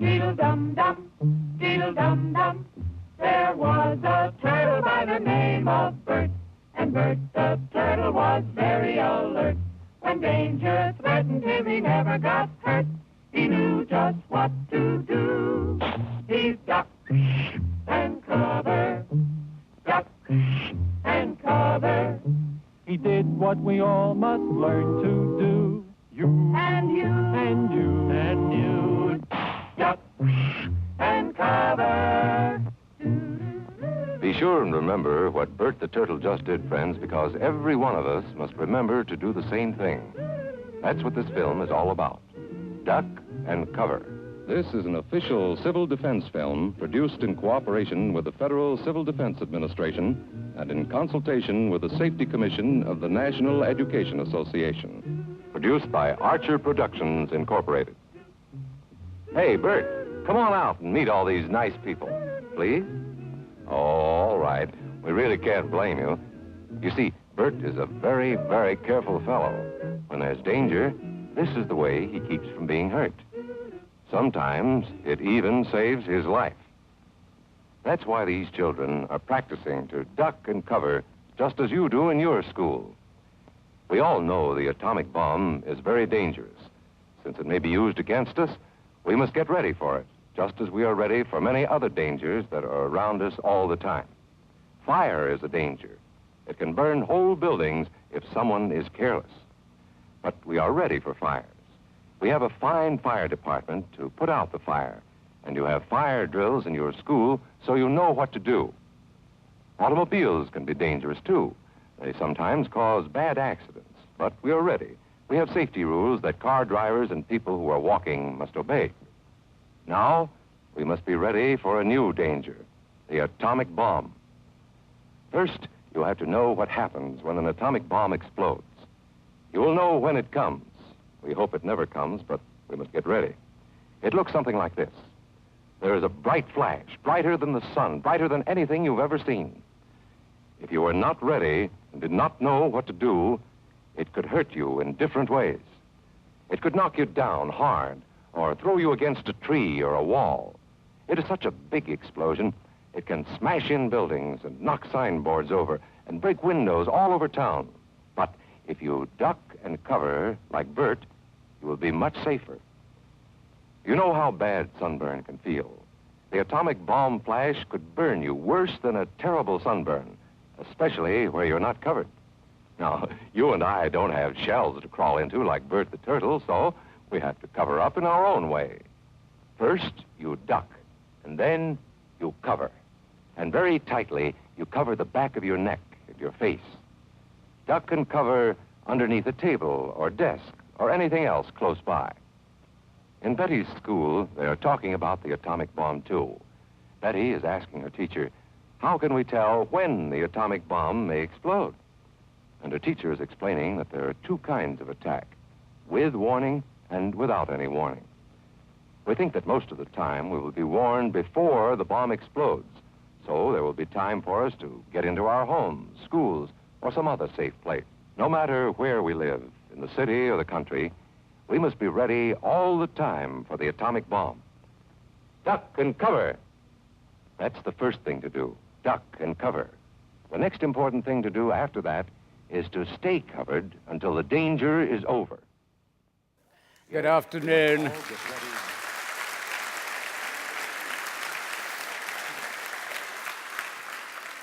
Deedle-dum-dum, deedle-dum-dum. There was a turtle by the name of Bert, and Bert the turtle was very alert. When danger threatened him, he never got hurt. He knew just what to do. He ducked and covered, ducked and covered. He did what we all must learn to do. You and you and you and you, duck and cover. Be sure and remember what Bert the Turtle just did, friends, because every one of us must remember to do the same thing. That's what this film is all about. Duck and cover. This is an official civil defense film produced in cooperation with the Federal Civil Defense Administration and in consultation with the Safety Commission of the National Education Association. Produced by Archer Productions, Incorporated. Hey, Bert, come on out and meet all these nice people, please. Oh, all right. We really can't blame you. You see, Bert is a very, very careful fellow. When there's danger, this is the way he keeps from being hurt. Sometimes it even saves his life. That's why these children are practicing to duck and cover just as you do in your school. We all know the atomic bomb is very dangerous. Since it may be used against us, we must get ready for it, just as we are ready for many other dangers that are around us all the time. Fire is a danger. It can burn whole buildings if someone is careless. But we are ready for fires. We have a fine fire department to put out the fire, and you have fire drills in your school so you know what to do. Automobiles can be dangerous, too. They sometimes cause bad accidents, but we are ready. We have safety rules that car drivers and people who are walking must obey. Now, we must be ready for a new danger, the atomic bomb. First, you have to know what happens when an atomic bomb explodes. You will know when it comes. We hope it never comes, but we must get ready. It looks something like this. There is a bright flash, brighter than the sun, brighter than anything you've ever seen. If you were not ready and did not know what to do, it could hurt you in different ways. It could knock you down hard or throw you against a tree or a wall. It is such a big explosion, it can smash in buildings and knock signboards over and break windows all over town. But if you duck and cover like Bert, you will be much safer. You know how bad sunburn can feel. The atomic bomb flash could burn you worse than a terrible sunburn, especially where you're not covered. Now, you and I don't have shells to crawl into like Bert the Turtle, so we have to cover up in our own way. First, you duck, and then you cover. And very tightly, you cover the back of your neck and your face. Duck and cover underneath a table or desk or anything else close by. In Betty's school, they are talking about the atomic bomb, too. Betty is asking her teacher, how can we tell when the atomic bomb may explode? And her teacher is explaining that there are two kinds of attack, with warning and without any warning. We think that most of the time we will be warned before the bomb explodes, so there will be time for us to get into our homes, schools, or some other safe place. No matter where we live, in the city or the country, we must be ready all the time for the atomic bomb. Duck and cover. That's the first thing to do, duck and cover. The next important thing to do after that is to stay covered until the danger is over. Good afternoon.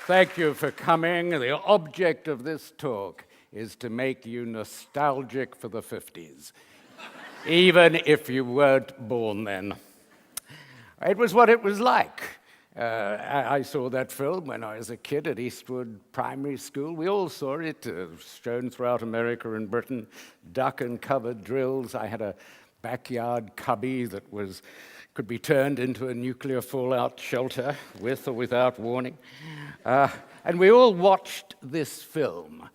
Thank you for coming. The object of this talk is to make you nostalgic for the 50s, even if you weren't born then. It was what it was like. I saw that film when I was a kid at Eastwood Primary School. We all saw it, shown throughout America and Britain, duck and cover drills. I had a backyard cubby that could be turned into a nuclear fallout shelter with or without warning. And we all watched this film,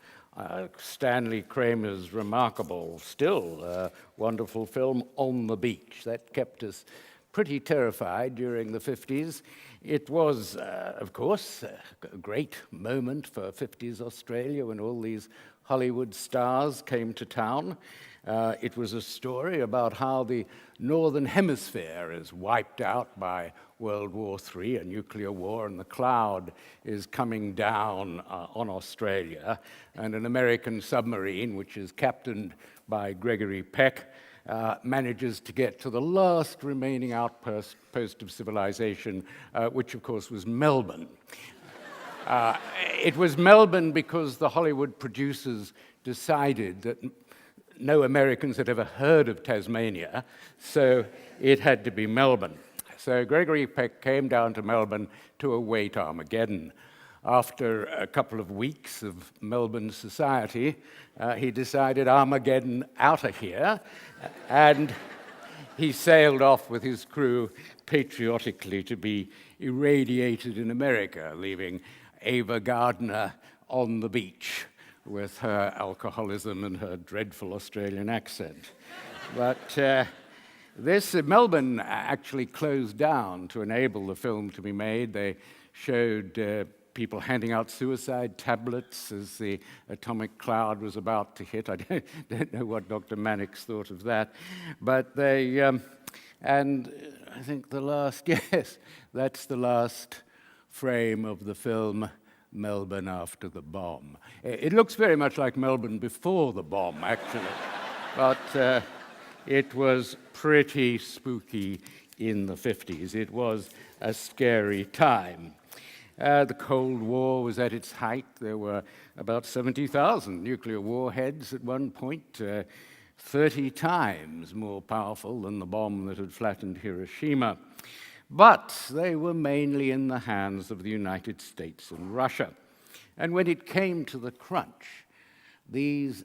Stanley Kramer's remarkable, still wonderful film, On the Beach. That kept us pretty terrified during the 50s. It was, of course, a great moment for 50s Australia when all these Hollywood stars came to town. It was a story about how the Northern Hemisphere is wiped out by World War III, a nuclear war, and the cloud is coming down on Australia. And an American submarine, which is captained by Gregory Peck, manages to get to the last remaining outpost of civilization, which of course was Melbourne. It was Melbourne because the Hollywood producers decided that no Americans had ever heard of Tasmania, so it had to be Melbourne. So Gregory Peck came down to Melbourne to await Armageddon. After a couple of weeks of Melbourne society, he decided Armageddon out of here, and he sailed off with his crew patriotically to be irradiated in America, leaving Ava Gardner on the beach with her alcoholism and her dreadful Australian accent. But Melbourne actually closed down to enable the film to be made. They showed people handing out suicide tablets as the atomic cloud was about to hit. I don't know what Dr. Mannix thought of that. But and I think that's the last frame of the film Melbourne After the Bomb. It looks very much like Melbourne before the bomb, actually. But it was pretty spooky in the 50s. It was a scary time. The Cold War was at its height. There were about 70,000 nuclear warheads at one point, 30 times more powerful than the bomb that had flattened Hiroshima. But they were mainly in the hands of the United States and Russia. And when it came to the crunch, these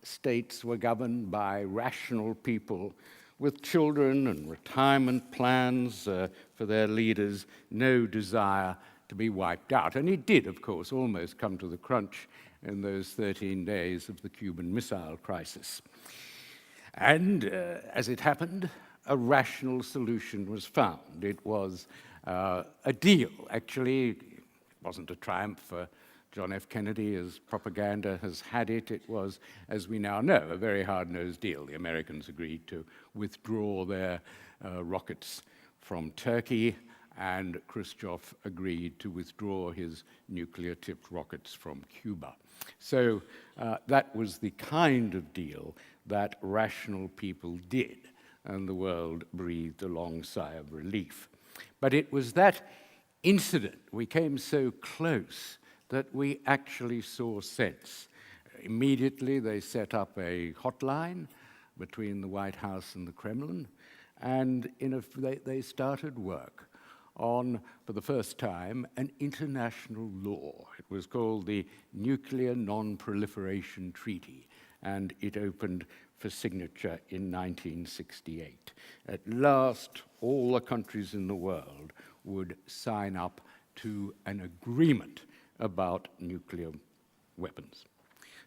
states were governed by rational people with children and retirement plans for their leaders, no desire to be wiped out. And it did, of course, almost come to the crunch in those 13 days of the Cuban Missile Crisis. And as it happened, a rational solution was found. It was a deal, actually. It wasn't a triumph for John F. Kennedy, as propaganda has had it. It was, as we now know, a very hard-nosed deal. The Americans agreed to withdraw their rockets from Turkey, and Khrushchev agreed to withdraw his nuclear-tipped rockets from Cuba. So that was the kind of deal that rational people did, and the world breathed a long sigh of relief. But it was that incident, we came so close, that we actually saw sense. Immediately, they set up a hotline between the White House and the Kremlin, and they started work on, for the first time, an international law. It was called the Nuclear Non-Proliferation Treaty, and it opened for signature in 1968. At last, all the countries in the world would sign up to an agreement about nuclear weapons.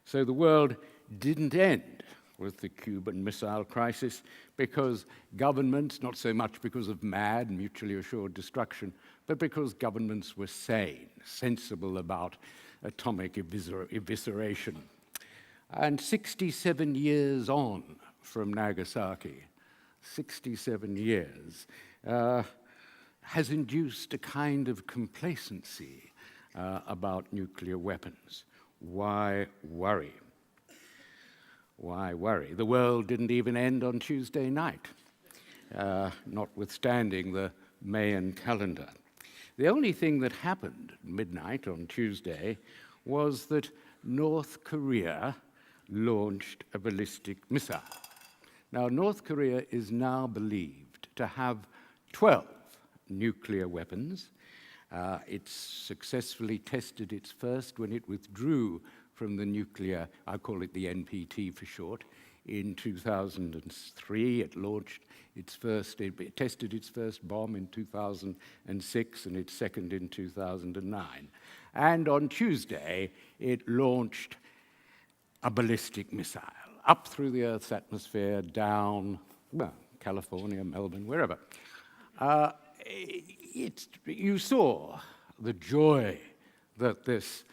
So the world didn't end with the Cuban Missile Crisis because governments, not so much because of mad, mutually assured destruction, but because governments were sane, sensible about atomic evisceration. And 67 years on from Nagasaki, 67 years, has induced a kind of complacency about nuclear weapons. Why worry? Why worry? The world didn't even end on Tuesday night, notwithstanding the Mayan calendar. The only thing that happened at midnight on Tuesday was that North Korea launched a ballistic missile. Now, North Korea is now believed to have 12 nuclear weapons. It successfully tested its first when it withdrew from the nuclear, I call it the NPT for short, in 2003. It tested its first bomb in 2006 and its second in 2009. And on Tuesday, it launched a ballistic missile up through the Earth's atmosphere, down, well, California, Melbourne, wherever. You saw the joy that this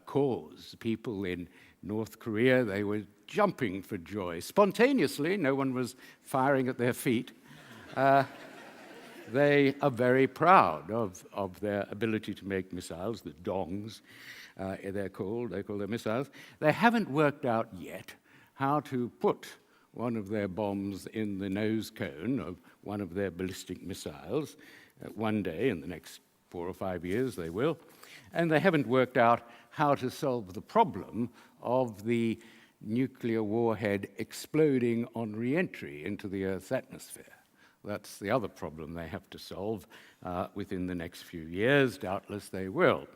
caused people in North Korea, they were jumping for joy. Spontaneously, no one was firing at their feet. They are very proud of their ability to make missiles, the dongs, they call their missiles. They haven't worked out yet how to put one of their bombs in the nose cone of one of their ballistic missiles. One day, in the next 4 or 5 years, they will. And they haven't worked out how to solve the problem of the nuclear warhead exploding on re-entry into the Earth's atmosphere. That's the other problem they have to solve within the next few years. Doubtless they will.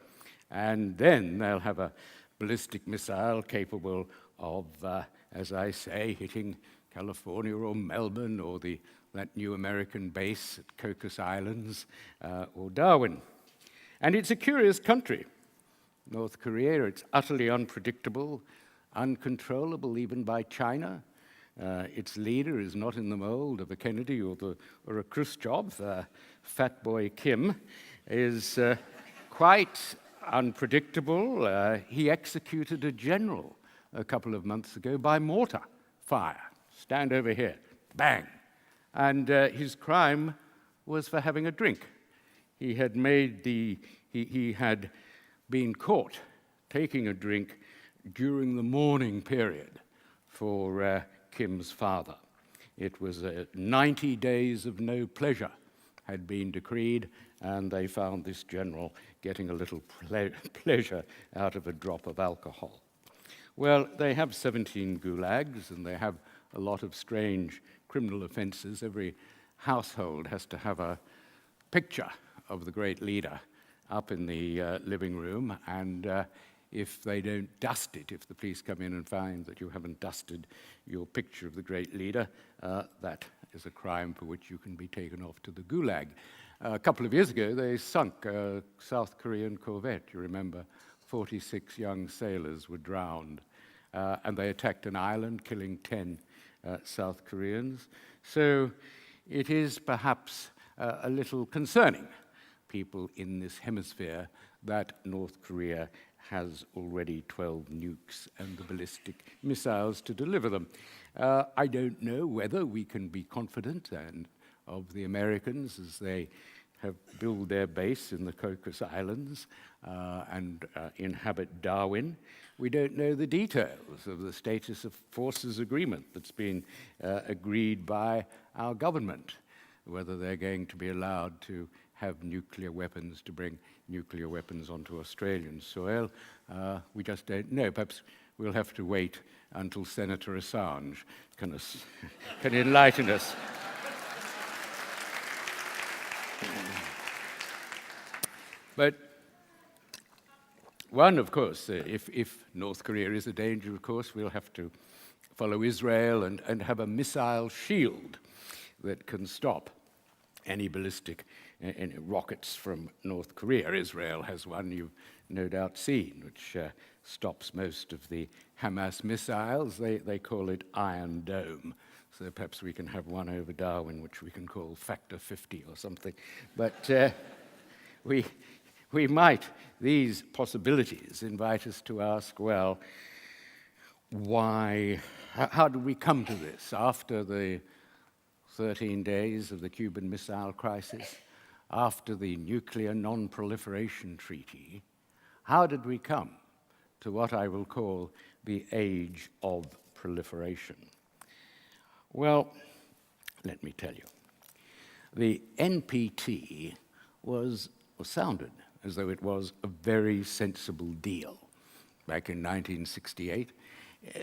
And then they'll have a ballistic missile capable of, as I say, hitting California or Melbourne or that new American base at Cocos Islands or Darwin. And it's a curious country, North Korea. It's utterly unpredictable, uncontrollable even by China. Its leader is not in the mold of a Kennedy or a Khrushchev. Fat boy Kim is quite unpredictable. He executed a general a couple of months ago by mortar fire. Stand over here, bang. And his crime was for having a drink. He had been caught taking a drink during the mourning period for Kim's father. It was 90 days of no pleasure had been decreed, and they found this general getting a little pleasure out of a drop of alcohol. Well, they have 17 gulags, and they have a lot of strange criminal offenses. Every household has to have a picture of the great leader up in the living room, and if they don't dust it, if the police come in and find that you haven't dusted your picture of the great leader, that is a crime for which you can be taken off to the gulag. A couple of years ago, they sunk a South Korean corvette. You remember, 46 young sailors were drowned, and they attacked an island, killing 10 South Koreans. So it is perhaps a little concerning, people in this hemisphere, that North Korea has already 12 nukes and the ballistic missiles to deliver them. I don't know whether we can be confident of the Americans as they have built their base in the Cocos Islands and inhabit Darwin. We don't know the details of the status of forces agreement that's been agreed by our government, whether they're going to be allowed to have nuclear weapons, to bring nuclear weapons onto Australian soil. We just don't know. Perhaps we'll have to wait until Senator Assange can enlighten us. But one, of course, if North Korea is a danger, of course, we'll have to follow Israel and have a missile shield that can stop any ballistic rockets from North Korea. Israel has one you've no doubt seen, which stops most of the Hamas missiles. They call it Iron Dome. So perhaps we can have one over Darwin, which we can call Factor 50 or something. But we might, these possibilities invite us to ask, well, why, how did we come to this after the 13 days of the Cuban Missile Crisis, after the Nuclear Non-Proliferation Treaty? How did we come to what I will call the age of proliferation? Well, let me tell you. The NPT was sounded as though it was a very sensible deal. Back in 1968,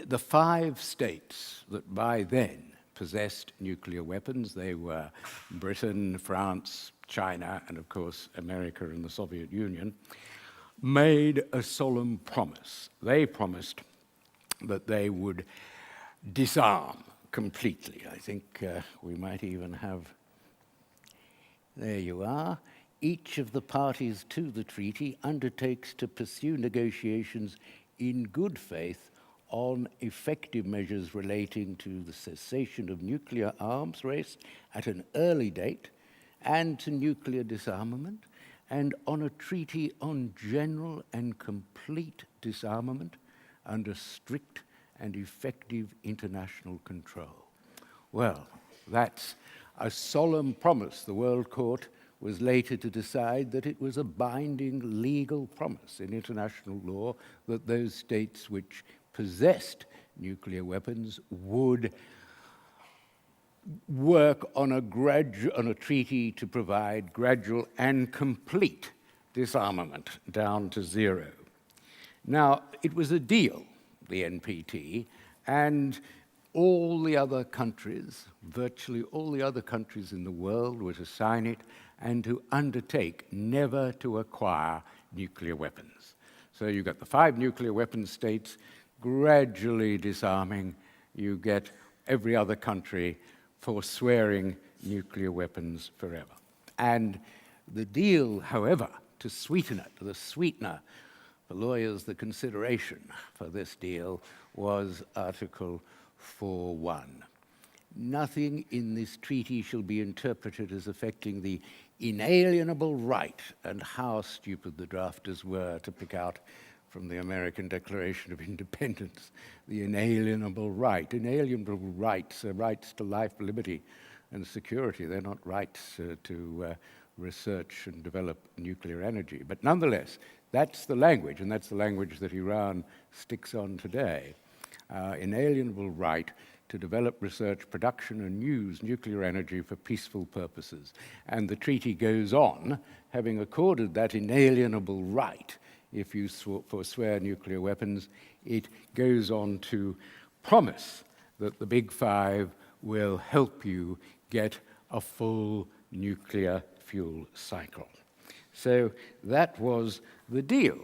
the 5 states that by then possessed nuclear weapons, they were Britain, France, China, and of course America and the Soviet Union, made a solemn promise. They promised that they would disarm completely. I think we might even have, there you are. Each of the parties to the treaty undertakes to pursue negotiations in good faith on effective measures relating to the cessation of nuclear arms race at an early date and to nuclear disarmament, and on a treaty on general and complete disarmament under strict and effective international control. Well, that's a solemn promise. The World Court was later to decide that it was a binding legal promise in international law that those states which possessed nuclear weapons would work on a treaty to provide gradual and complete disarmament down to zero. Now, it was a deal, the NPT, and all the other countries, virtually all the other countries in the world, were to sign it and to undertake never to acquire nuclear weapons. So you got the 5 nuclear weapon states gradually disarming. You get every other country forswearing nuclear weapons forever. And the deal, however, to sweeten it, the sweetener, for lawyers, the consideration for this deal was Article 4.1. Nothing in this treaty shall be interpreted as affecting the inalienable right, and how stupid the drafters were to pick out from the American Declaration of Independence the inalienable right. Inalienable rights are rights to life, liberty, and security. They're not rights to research and develop nuclear energy. But nonetheless, that's the language, and that's the language that Iran sticks on today. Inalienable right to develop, research, production, and use nuclear energy for peaceful purposes. And the treaty goes on, having accorded that inalienable right. If you forswear nuclear weapons, it goes on to promise that the Big Five will help you get a full nuclear fuel cycle. So that was the deal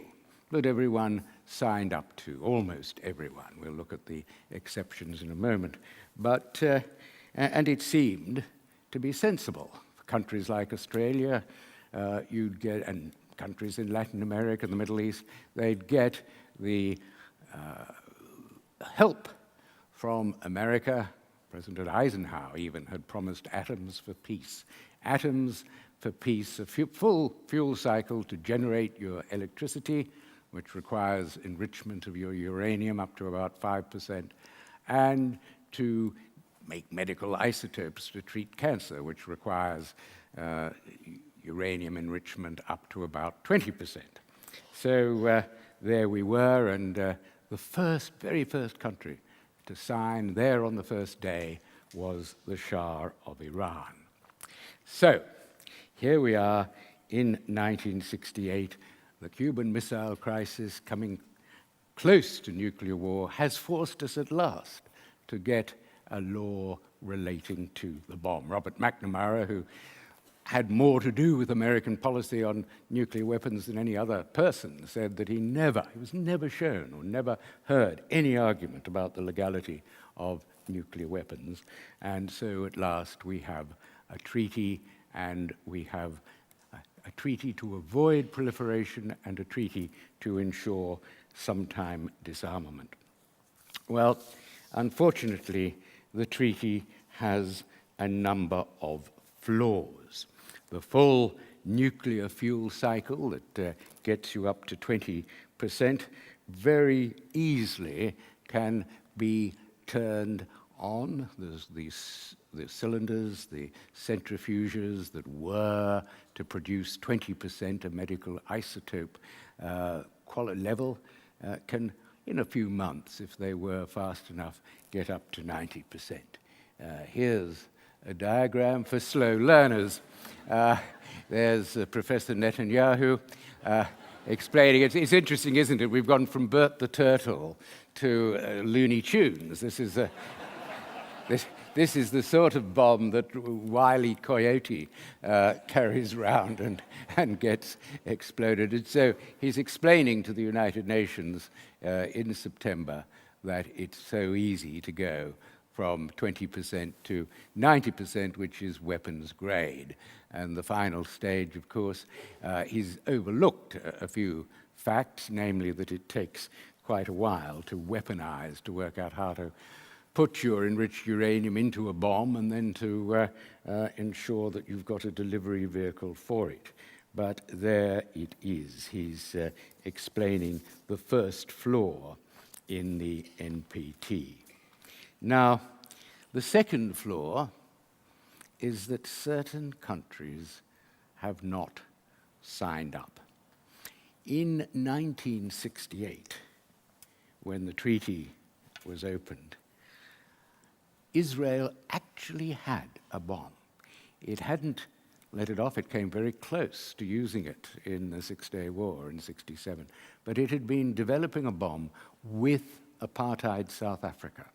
that everyone signed up to, almost everyone. We'll look at the exceptions in a moment. But, and it seemed to be sensible. For countries like Australia, you'd get, and countries in Latin America and the Middle East, they'd get the help from America. President Eisenhower even had promised atoms for peace. Atoms for peace, a full fuel cycle to generate your electricity, which requires enrichment of your uranium up to about 5%, and to make medical isotopes to treat cancer, which requires uranium enrichment up to about 20%. So there we were, and the very first country to sign there on the first day was the Shah of Iran. So here we are in 1968. The Cuban Missile Crisis, coming close to nuclear war, has forced us at last to get a law relating to the bomb. Robert McNamara, who had more to do with American policy on nuclear weapons than any other person, said that he was never shown or never heard any argument about the legality of nuclear weapons. And so at last we have a treaty, and we have a treaty to avoid proliferation and a treaty to ensure sometime disarmament. Well, unfortunately, the treaty has a number of flaws. The full nuclear fuel cycle that gets you up to 20% very easily can be turned on. There's the cylinders, the centrifuges that were to produce 20% a medical isotope quality level can, in a few months, if they were fast enough, get up to 90%. Here's a diagram for slow learners. There's Professor Netanyahu explaining it. It's interesting, isn't it? We've gone from Bert the Turtle to Looney Tunes. This is the sort of bomb that Wile E. Coyote carries around and gets exploded. And so he's explaining to the United Nations in September that it's so easy to go from 20% to 90%, which is weapons grade. And the final stage, of course, he's overlooked a few facts, namely that it takes quite a while to weaponize, to work out how to put your enriched uranium into a bomb and then to ensure that you've got a delivery vehicle for it. But there it is. He's explaining the first flaw in the NPT. Now, the second flaw is that certain countries have not signed up. In 1968, when the treaty was opened, Israel actually had a bomb. It hadn't let it off. It came very close to using it in the Six-Day War in '67. But it had been developing a bomb with apartheid South Africa.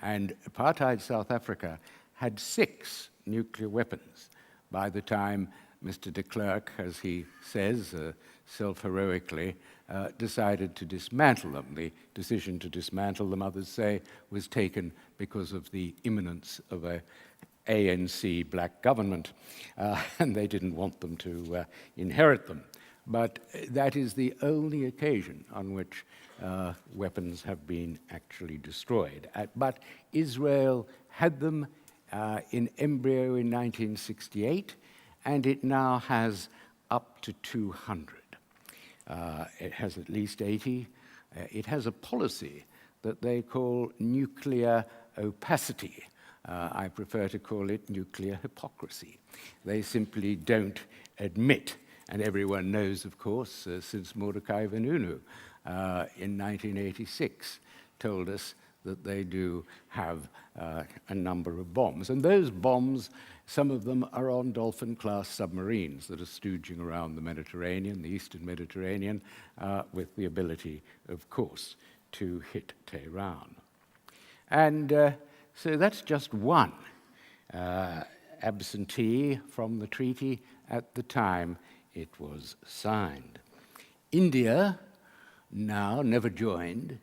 And apartheid South Africa had 6 nuclear weapons by the time Mr. de Klerk, as he says, self-heroically, decided to dismantle them. The decision to dismantle them, others say, was taken because of the imminence of a ANC black government, and they didn't want them to inherit them. But that is the only occasion on which weapons have been actually destroyed. But Israel had them in embryo in 1968, and it now has up to 200. It has at least 80. It has a policy that they call nuclear opacity. I prefer to call it nuclear hypocrisy. They simply don't admit, and everyone knows, of course, since Mordecai Vanunu in 1986 told us that they do have a number of bombs. And those bombs, some of them are on Dolphin-class submarines that are stooging around the Mediterranean, the Eastern Mediterranean, with the ability, of course, to hit Tehran. And so that's just one absentee from the treaty at the time it was signed. India, now never joined,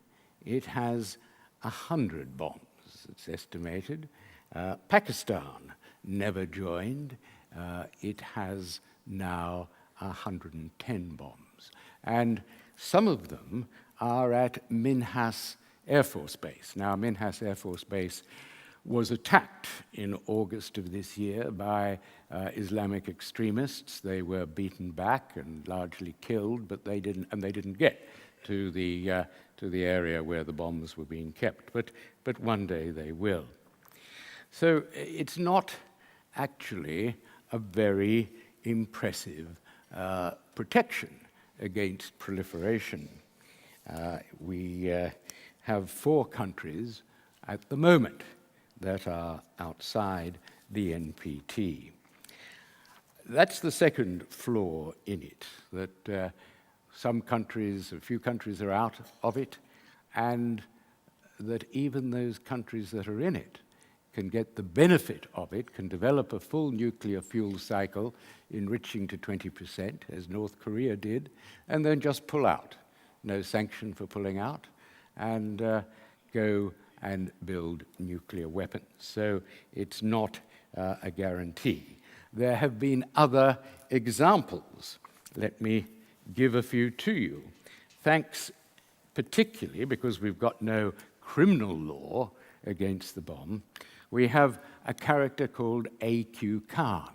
it has 100 bombs, it's estimated. Pakistan never joined. It has now 110 bombs. And some of them are at Minhas Air Force Base. Now, Minhas Air Force Base was attacked in August of this year by Islamic extremists. They were beaten back and largely killed, but they didn't get to the area where the bombs were being kept. But one day they will. So it's not actually a very impressive protection against proliferation. We have 4 countries at the moment that are outside the NPT. That's the second flaw in it, that some countries, a few countries are out of it, and that even those countries that are in it can get the benefit of it, can develop a full nuclear fuel cycle, enriching to 20%, as North Korea did, and then just pull out. No sanction for pulling out, and go and build nuclear weapons. So it's not a guarantee. There have been other examples. Let me give a few to you. Thanks particularly, because we've got no criminal law against the bomb, we have a character called A.Q. Khan,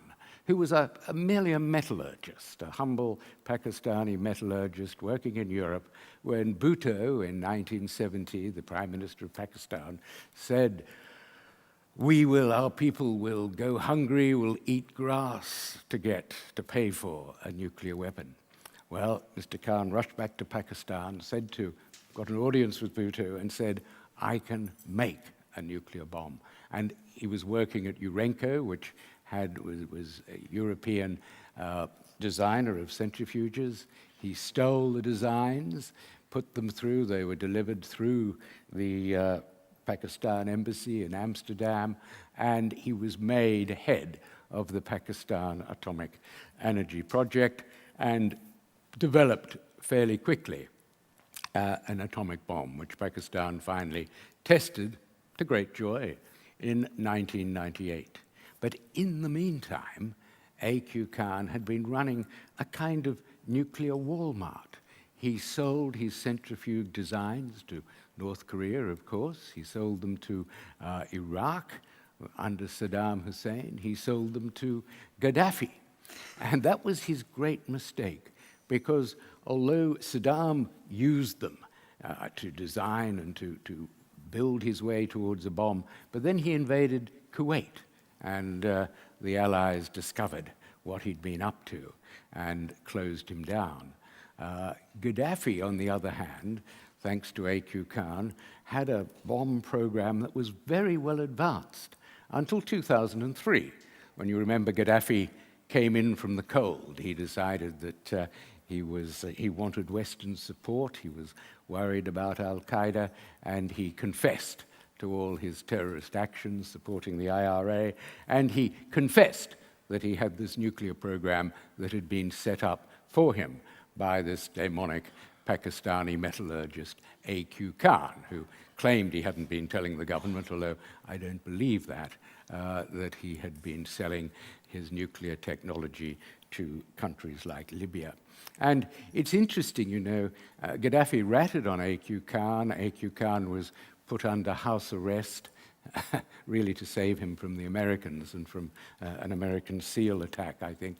who was merely a metallurgist, a humble Pakistani metallurgist working in Europe, when Bhutto in 1970, the Prime Minister of Pakistan, said, our people will go hungry, will eat grass to pay for a nuclear weapon. Well, Mr. Khan rushed back to Pakistan, got an audience with Bhutto and said, I can make a nuclear bomb. And he was working at Urenco, which was a European designer of centrifuges. He stole the designs, put them through. They were delivered through the Pakistan embassy in Amsterdam, and he was made head of the Pakistan Atomic Energy Project and developed fairly quickly an atomic bomb, which Pakistan finally tested, to great joy, in 1998. But in the meantime, A.Q. Khan had been running a kind of nuclear Walmart. He sold his centrifuge designs to North Korea, of course. He sold them to Iraq under Saddam Hussein. He sold them to Gaddafi. And that was his great mistake, because although Saddam used them to design and to build his way towards a bomb. But then he invaded Kuwait, and the Allies discovered what he'd been up to and closed him down. Gaddafi, on the other hand, thanks to A.Q. Khan, had a bomb program that was very well advanced until 2003, when you remember Gaddafi came in from the cold. He decided that he wanted Western support, he was worried about al-Qaeda, and he confessed to all his terrorist actions supporting the IRA, and he confessed that he had this nuclear program that had been set up for him by this demonic Pakistani metallurgist A.Q. Khan, who claimed he hadn't been telling the government, although I don't believe that, that he had been selling his nuclear technology to countries like Libya. And it's interesting, you know, Gaddafi ratted on A.Q. Khan. A.Q. Khan was put under house arrest, really to save him from the Americans and from an American SEAL attack, I think.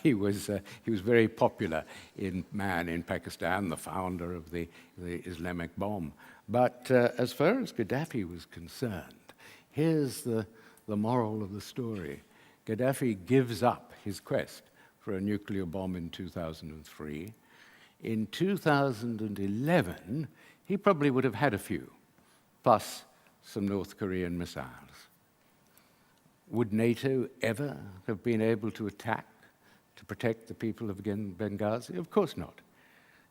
He was very popular in Pakistan, the founder of the Islamic bomb. But as far as Gaddafi was concerned, here's the moral of the story. Gaddafi gives up his quest for a nuclear bomb in 2003. In 2011, he probably would have had a few, plus some North Korean missiles. Would NATO ever have been able to attack, to protect the people of Benghazi? Of course not.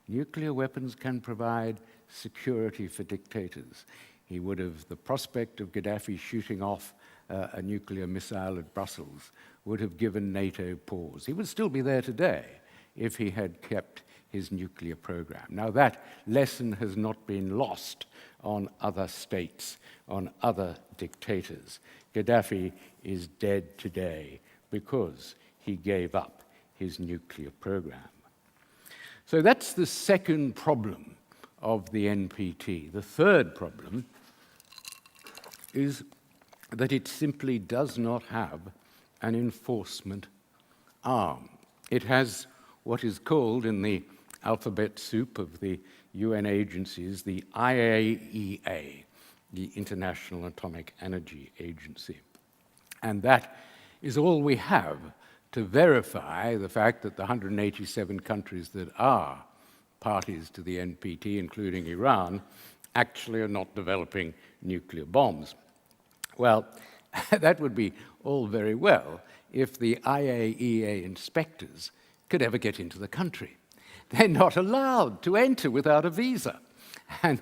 Nuclear weapons can provide security for dictators. The prospect of Gaddafi shooting off a nuclear missile at Brussels would have given NATO pause. He would still be there today if he had kept his nuclear program. Now, that lesson has not been lost on other states, on other dictators. Gaddafi is dead today because he gave up his nuclear program. So that's the second problem of the NPT. The third problem is that it simply does not have an enforcement arm. It has what is called in the alphabet soup of the UN agencies, the IAEA, the International Atomic Energy Agency. And that is all we have to verify the fact that the 187 countries that are parties to the NPT, including Iran, actually are not developing nuclear bombs. Well, that would be all very well if the IAEA inspectors could ever get into the country. They're not allowed to enter without a visa. And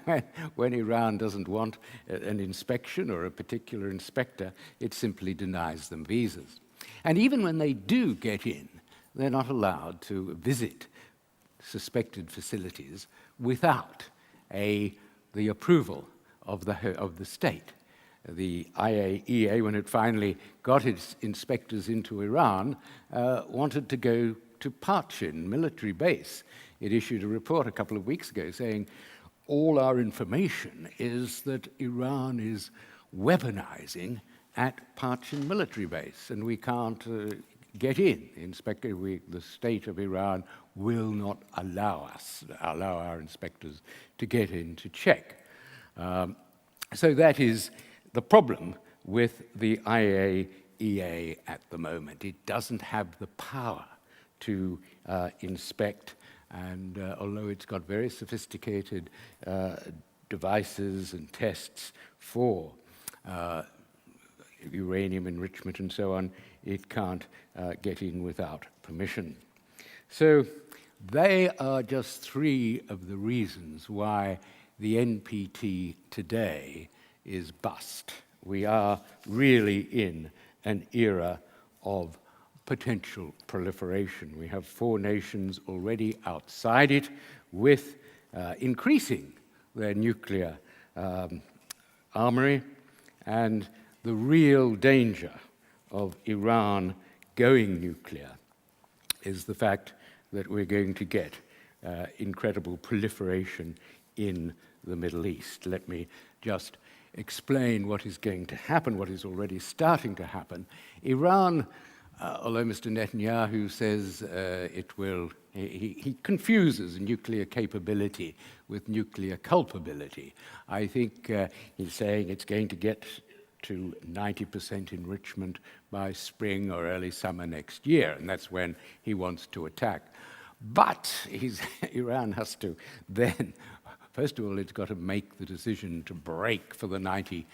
when Iran doesn't want an inspection or a particular inspector, it simply denies them visas. And even when they do get in, they're not allowed to visit suspected facilities without the approval of the state. The IAEA, when it finally got its inspectors into Iran, wanted to go to Parchin military base. It issued a report a couple of weeks ago saying, all our information is that Iran is weaponizing at Parchin military base, and we can't get in. The state of Iran will not allow our inspectors to get in to check. So that is the problem with the IAEA at the moment. It doesn't have the power to inspect, and although it's got very sophisticated devices and tests for uranium enrichment and so on, it can't get in without permission. So they are just three of the reasons why the NPT today is bust. We are really in an era of potential proliferation. We have 4 nations already outside it with increasing their nuclear armory, and the real danger of Iran going nuclear is the fact that we're going to get incredible proliferation in the Middle East. Let me just explain what is going to happen, what is already starting to happen. Iran although Mr. Netanyahu says it will, he confuses nuclear capability with nuclear culpability. I think he's saying it's going to get to 90% enrichment by spring or early summer next year, and that's when he wants to attack. But Iran has to then, first of all, it's got to make the decision to break for the 90%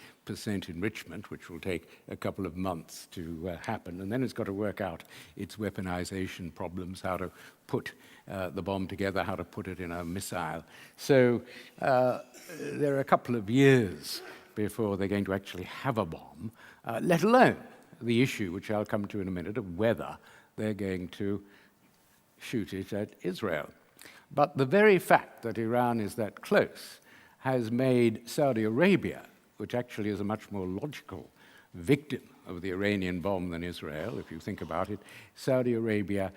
enrichment, which will take a couple of months to happen. And then it's got to work out its weaponization problems, how to put the bomb together, how to put it in a missile. So there are a couple of years before they're going to actually have a bomb, let alone the issue, which I'll come to in a minute, of whether they're going to shoot it at Israel. But the very fact that Iran is that close has made Saudi Arabia, which actually is a much more logical victim of the Iranian bomb than Israel, if you think about it. Saudi Arabia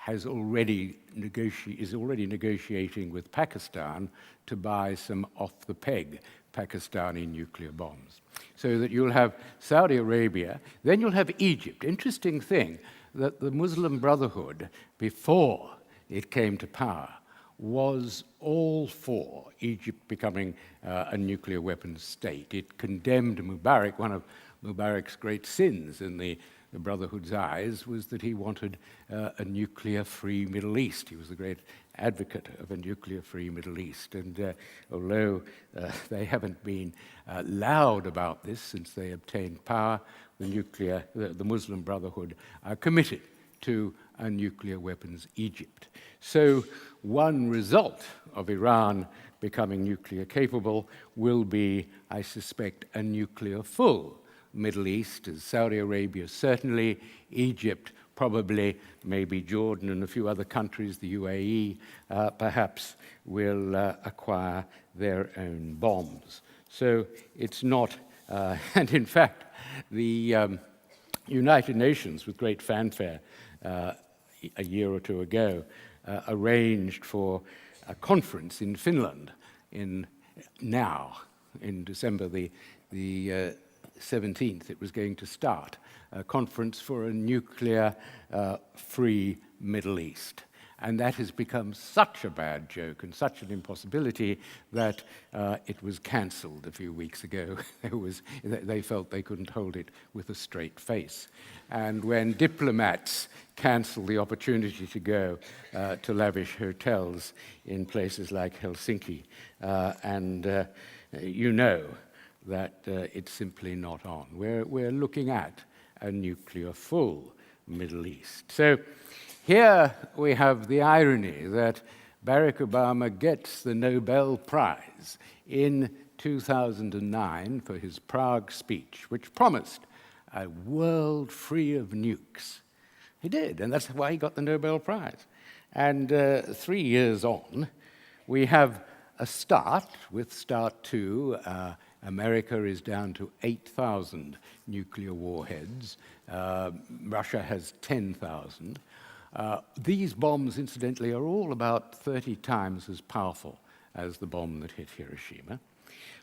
is already negotiating with Pakistan to buy some off-the-peg Pakistani nuclear bombs. So that you'll have Saudi Arabia, then you'll have Egypt. Interesting thing, that the Muslim Brotherhood, before it came to power, was all for Egypt becoming a nuclear weapons state. It condemned Mubarak. One of Mubarak's great sins in the Brotherhood's eyes was that he wanted a nuclear-free Middle East. He was the great advocate of a nuclear-free Middle East. And although they haven't been loud about this since they obtained power, the Muslim Brotherhood are committed to a nuclear weapons Egypt. So one result of Iran becoming nuclear capable will be, I suspect, a nuclear full Middle East, as Saudi Arabia certainly, Egypt probably, maybe Jordan and a few other countries, the UAE perhaps, will acquire their own bombs. So it's not, and in fact, the United Nations, with great fanfare a year or two ago, arranged for a conference in Finland in December the 17th. It was going to start a conference for a nuclear-free Middle East. And that has become such a bad joke and such an impossibility that it was cancelled a few weeks ago. They felt they couldn't hold it with a straight face. And when diplomats cancel the opportunity to go to lavish hotels in places like Helsinki, you know that it's simply not on. We're looking at a nuclear-full Middle East. So here we have the irony that Barack Obama gets the Nobel Prize in 2009 for his Prague speech, which promised a world free of nukes. He did, and that's why he got the Nobel Prize. And 3 years on, we have a start with START 2. America is down to 8,000 nuclear warheads. Russia has 10,000. These bombs, incidentally, are all about 30 times as powerful as the bomb that hit Hiroshima.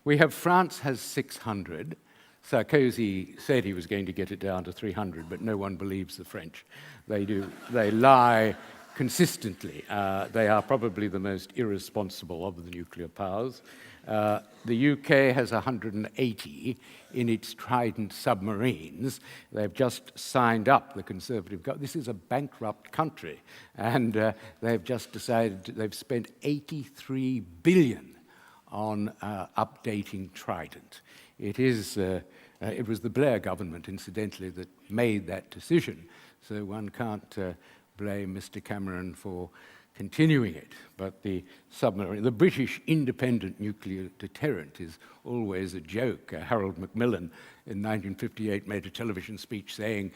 We have France has 600. Sarkozy said he was going to get it down to 300, but no one believes the French. They lie consistently. They are probably the most irresponsible of the nuclear powers. The UK has 180 in its Trident submarines. They've just signed up the Conservative government. This is a bankrupt country, and they've just decided they've spent $83 billion on updating Trident. It was the Blair government, incidentally, that made that decision, so one can't blame Mr. Cameron for continuing it. But the submarine, the British independent nuclear deterrent is always a joke. Harold Macmillan in 1958 made a television speech saying,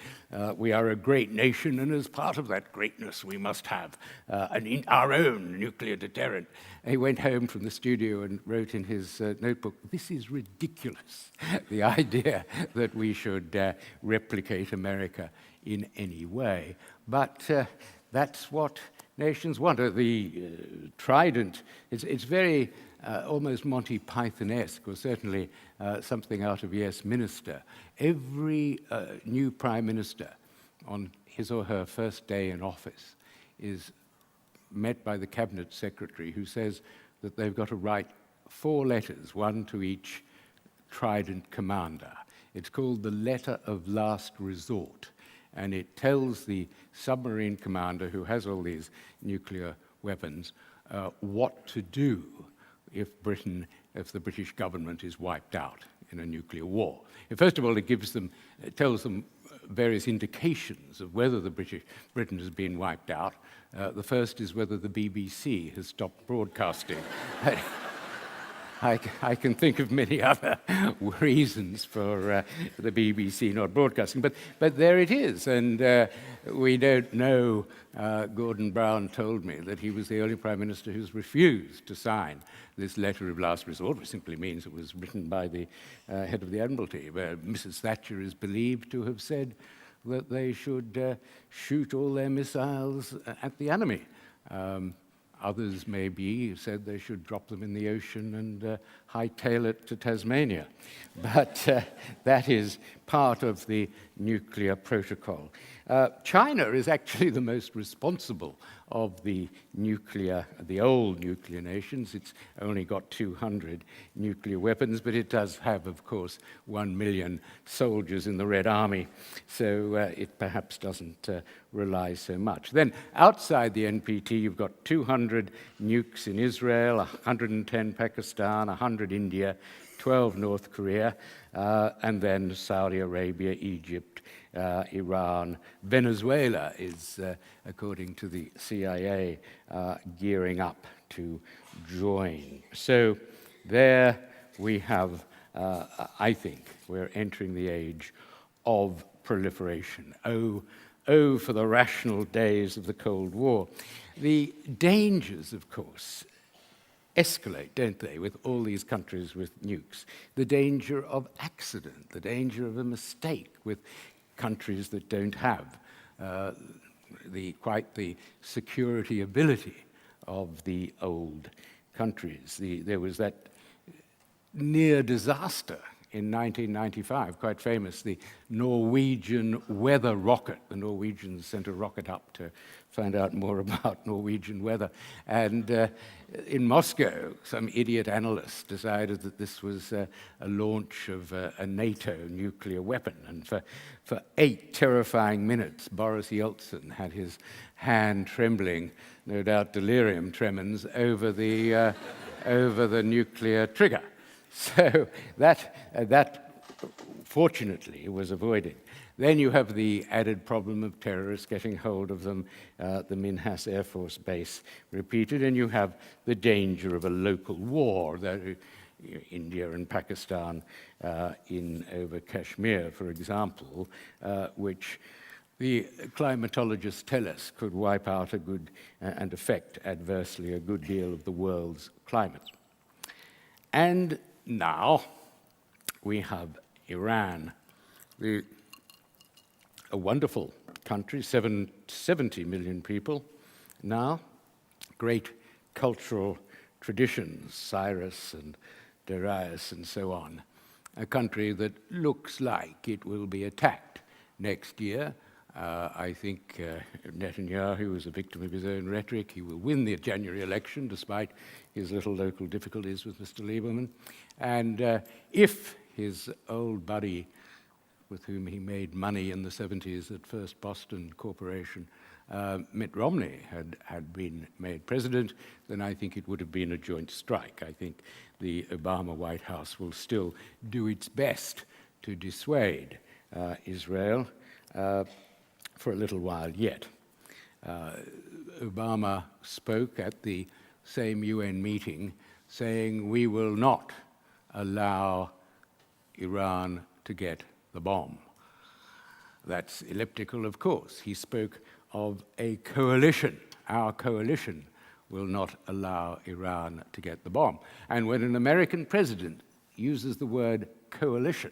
we are a great nation, and as part of that greatness, we must have our own nuclear deterrent. He went home from the studio and wrote in his notebook, this is ridiculous, the idea that we should replicate America in any way. But that's what nations want. The Trident, it's very almost Monty Python-esque, or certainly something out of Yes Minister. Every new prime minister on his or her first day in office is met by the cabinet secretary, who says that they've got to write 4 letters, one to each trident commander. It's called the letter of last resort, and it tells the submarine commander who has all these nuclear weapons what to do if the British government is wiped out in a nuclear war. And first of all, it tells them various indications of whether Britain has been wiped out. The first is whether the BBC has stopped broadcasting. I can think of many other reasons for the BBC not broadcasting, but there it is, and we don't know. Gordon Brown told me that he was the only Prime Minister who's refused to sign this letter of last resort, which simply means it was written by the head of the Admiralty, where Mrs. Thatcher is believed to have said that they should shoot all their missiles at the enemy. Others maybe said they should drop them in the ocean and hightail it to Tasmania. But that is part of the nuclear protocol. China is actually the most responsible of the old nuclear nations. It's only got 200 nuclear weapons, but it does have, of course, 1 million soldiers in the Red Army, so it perhaps doesn't rely so much. Then, outside the NPT, you've got 200 nukes in Israel, 110 Pakistan, 100 India, 12 North Korea, and then Saudi Arabia, Egypt, Iran. Venezuela is, according to the CIA, gearing up to join. So there we have, I think, we're entering the age of proliferation. Oh, for the rational days of the Cold War. The dangers, of course, escalate, don't they, with all these countries with nukes. The danger of accident, the danger of a mistake with countries that don't have quite the security ability of the old countries. There was that near disaster in 1995, quite famous, the Norwegian weather rocket. The Norwegians sent a rocket up to find out more about Norwegian weather. And in Moscow, some idiot analyst decided that this was a launch of a NATO nuclear weapon. And for 8 terrifying minutes, Boris Yeltsin had his hand trembling, no doubt delirium tremens, over the nuclear trigger. So that fortunately was avoided. Then you have the added problem of terrorists getting hold of them, the Minhas Air Force Base repeated, and you have the danger of a local war, India and Pakistan over Kashmir, for example, which the climatologists tell us could wipe out and affect adversely a good deal of the world's climate. And now we have Iran, a wonderful country, 70 million people now, great cultural traditions, Cyrus and Darius and so on, a country that looks like it will be attacked next year. I think Netanyahu is a victim of his own rhetoric. He will win the January election despite his little local difficulties with Mr. Lieberman. And if his old buddy, with whom he made money in the 70s at First Boston Corporation, Mitt Romney, had been made president, then I think it would have been a joint strike. I think the Obama White House will still do its best to dissuade Israel for a little while yet. Obama spoke at the same UN meeting saying, "We will not allow Iran to get the bomb." That's elliptical, of course. He spoke of a coalition. Our coalition will not allow Iran to get the bomb. And when an American president uses the word coalition,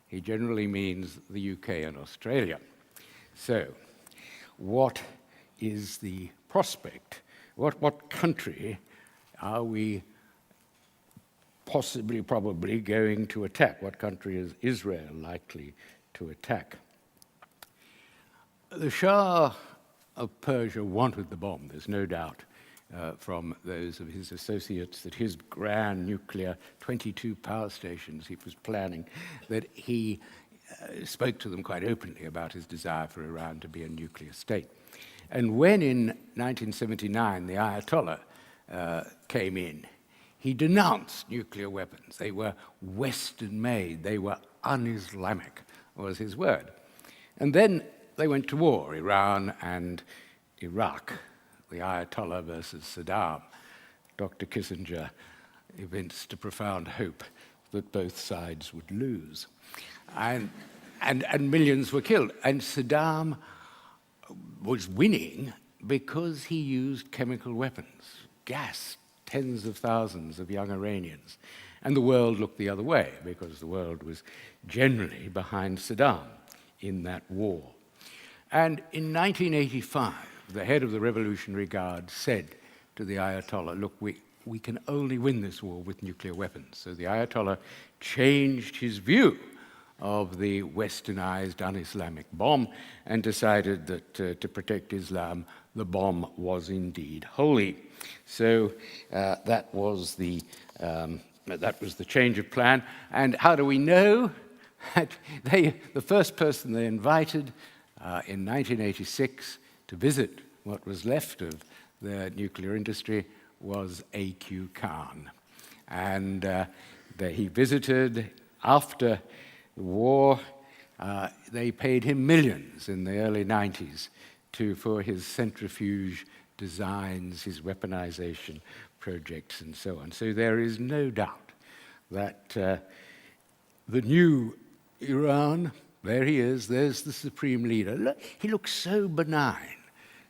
he generally means the UK and Australia. So, what is the prospect? What country are we probably going to attack? What country is Israel likely to attack? The Shah of Persia wanted the bomb. There's no doubt from those of his associates that his grand nuclear 22 power stations he was planning, that he spoke to them quite openly about his desire for Iran to be a nuclear state. And when in 1979 the Ayatollah came in, he denounced nuclear weapons. They were Western-made, they were un-Islamic, was his word. And then they went to war, Iran and Iraq, the Ayatollah versus Saddam. Dr. Kissinger evinced a profound hope that both sides would lose. And millions were killed. And Saddam was winning because he used chemical weapons, gassed tens of thousands of young Iranians. And the world looked the other way because the world was generally behind Saddam in that war. And in 1985, the head of the Revolutionary Guard said to the Ayatollah, look, we can only win this war with nuclear weapons. So the Ayatollah changed his view of the westernized, un-Islamic bomb and decided that to protect Islam, the bomb was indeed holy. So that was the change of plan. And how do we know? The first person they invited in 1986 to visit what was left of the nuclear industry was A.Q. Khan. And he visited after the war. They paid him millions in the early 90s for his centrifuge designs, his weaponization projects, and so on. So there is no doubt that the new Iran, there he is, there's the supreme leader. Look, he looks so benign.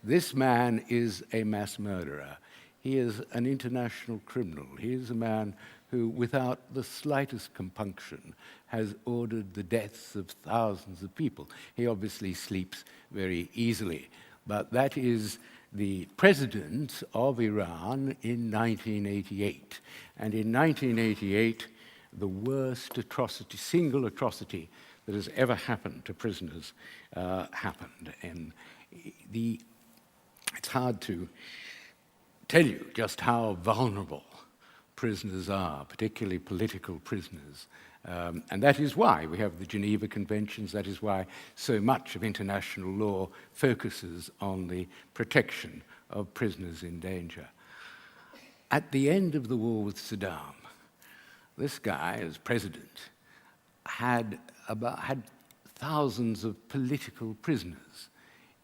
This man is a mass murderer. He is an international criminal. He is a man who, without the slightest compunction, has ordered the deaths of thousands of people. He obviously sleeps very easily, but that is the president of Iran in 1988. And in 1988, the worst atrocity, single atrocity that has ever happened to prisoners happened. And it's hard to tell you just how vulnerable prisoners are, particularly political prisoners. And that is why we have the Geneva Conventions. That is why so much of international law focuses on the protection of prisoners in danger. At the end of the war with Saddam, this guy, as president, had thousands of political prisoners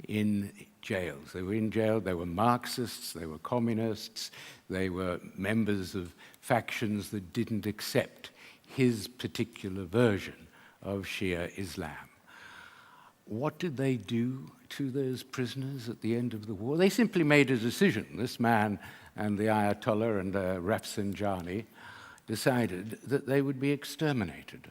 in jails. They were in jail, they were Marxists, they were communists, they were members of factions that didn't accept his particular version of Shia Islam. What did they do to those prisoners at the end of the war? They simply made a decision. This man and the Ayatollah and Rafsanjani decided that they would be exterminated.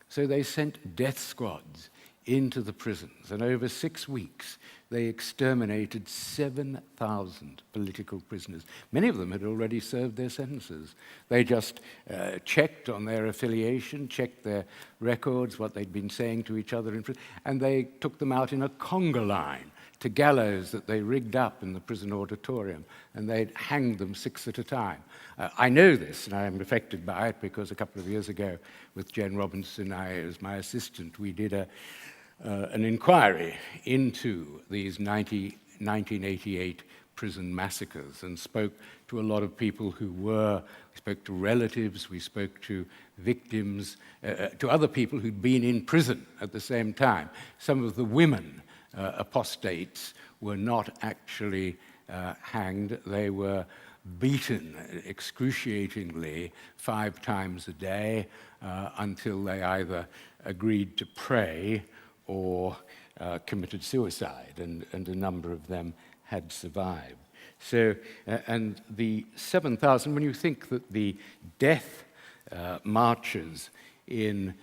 So they sent death squads into the prisons, and over 6 weeks they exterminated 7,000 political prisoners. Many of them had already served their sentences. They just checked on their affiliation, checked their records, what they'd been saying to each other in prison, and they took them out in a conga line to gallows that they rigged up in the prison auditorium, and they'd hanged them 6 at a time. I know this, and I am affected by it, because a couple of years ago with Jen Robinson, as my assistant, we did an inquiry into these 1988 prison massacres and spoke to a lot of people we spoke to relatives, we spoke to victims, to other people who'd been in prison at the same time. Some of the women apostates were not actually hanged. They were beaten excruciatingly 5 times a day until they either agreed to pray or committed suicide, and a number of them had survived. So, and the 7,000, when you think that the death marches in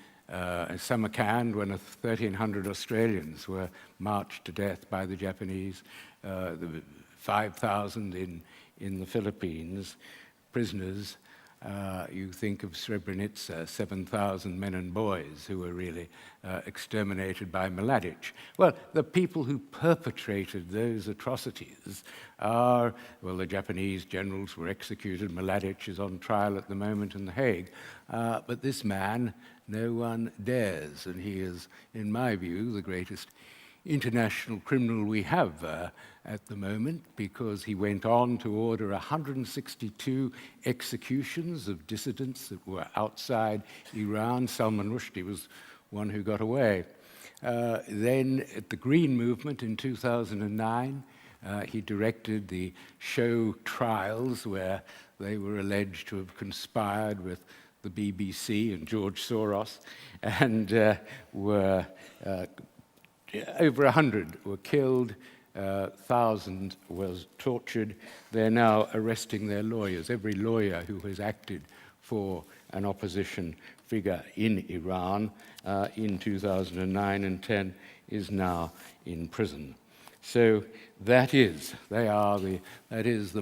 Samarkand, when 1,300 Australians were marched to death by the Japanese, the 5,000 in the Philippines, prisoners, You think of Srebrenica, 7,000 men and boys who were really exterminated by Mladic. Well, the people who perpetrated those atrocities are, well, the Japanese generals were executed. Mladic is on trial at the moment in The Hague. But this man, no one dares, and he is, in my view, the greatest international criminal we have at the moment, because he went on to order 162 executions of dissidents that were outside Iran. Salman Rushdie was one who got away. Then at the Green Movement in 2009, he directed the show trials where they were alleged to have conspired with the BBC and George Soros, and were over 100 were killed, 1,000 was tortured. They're now arresting their lawyers. Every lawyer who has acted for an opposition figure in Iran in 2009 and 10 is now in prison. So that is the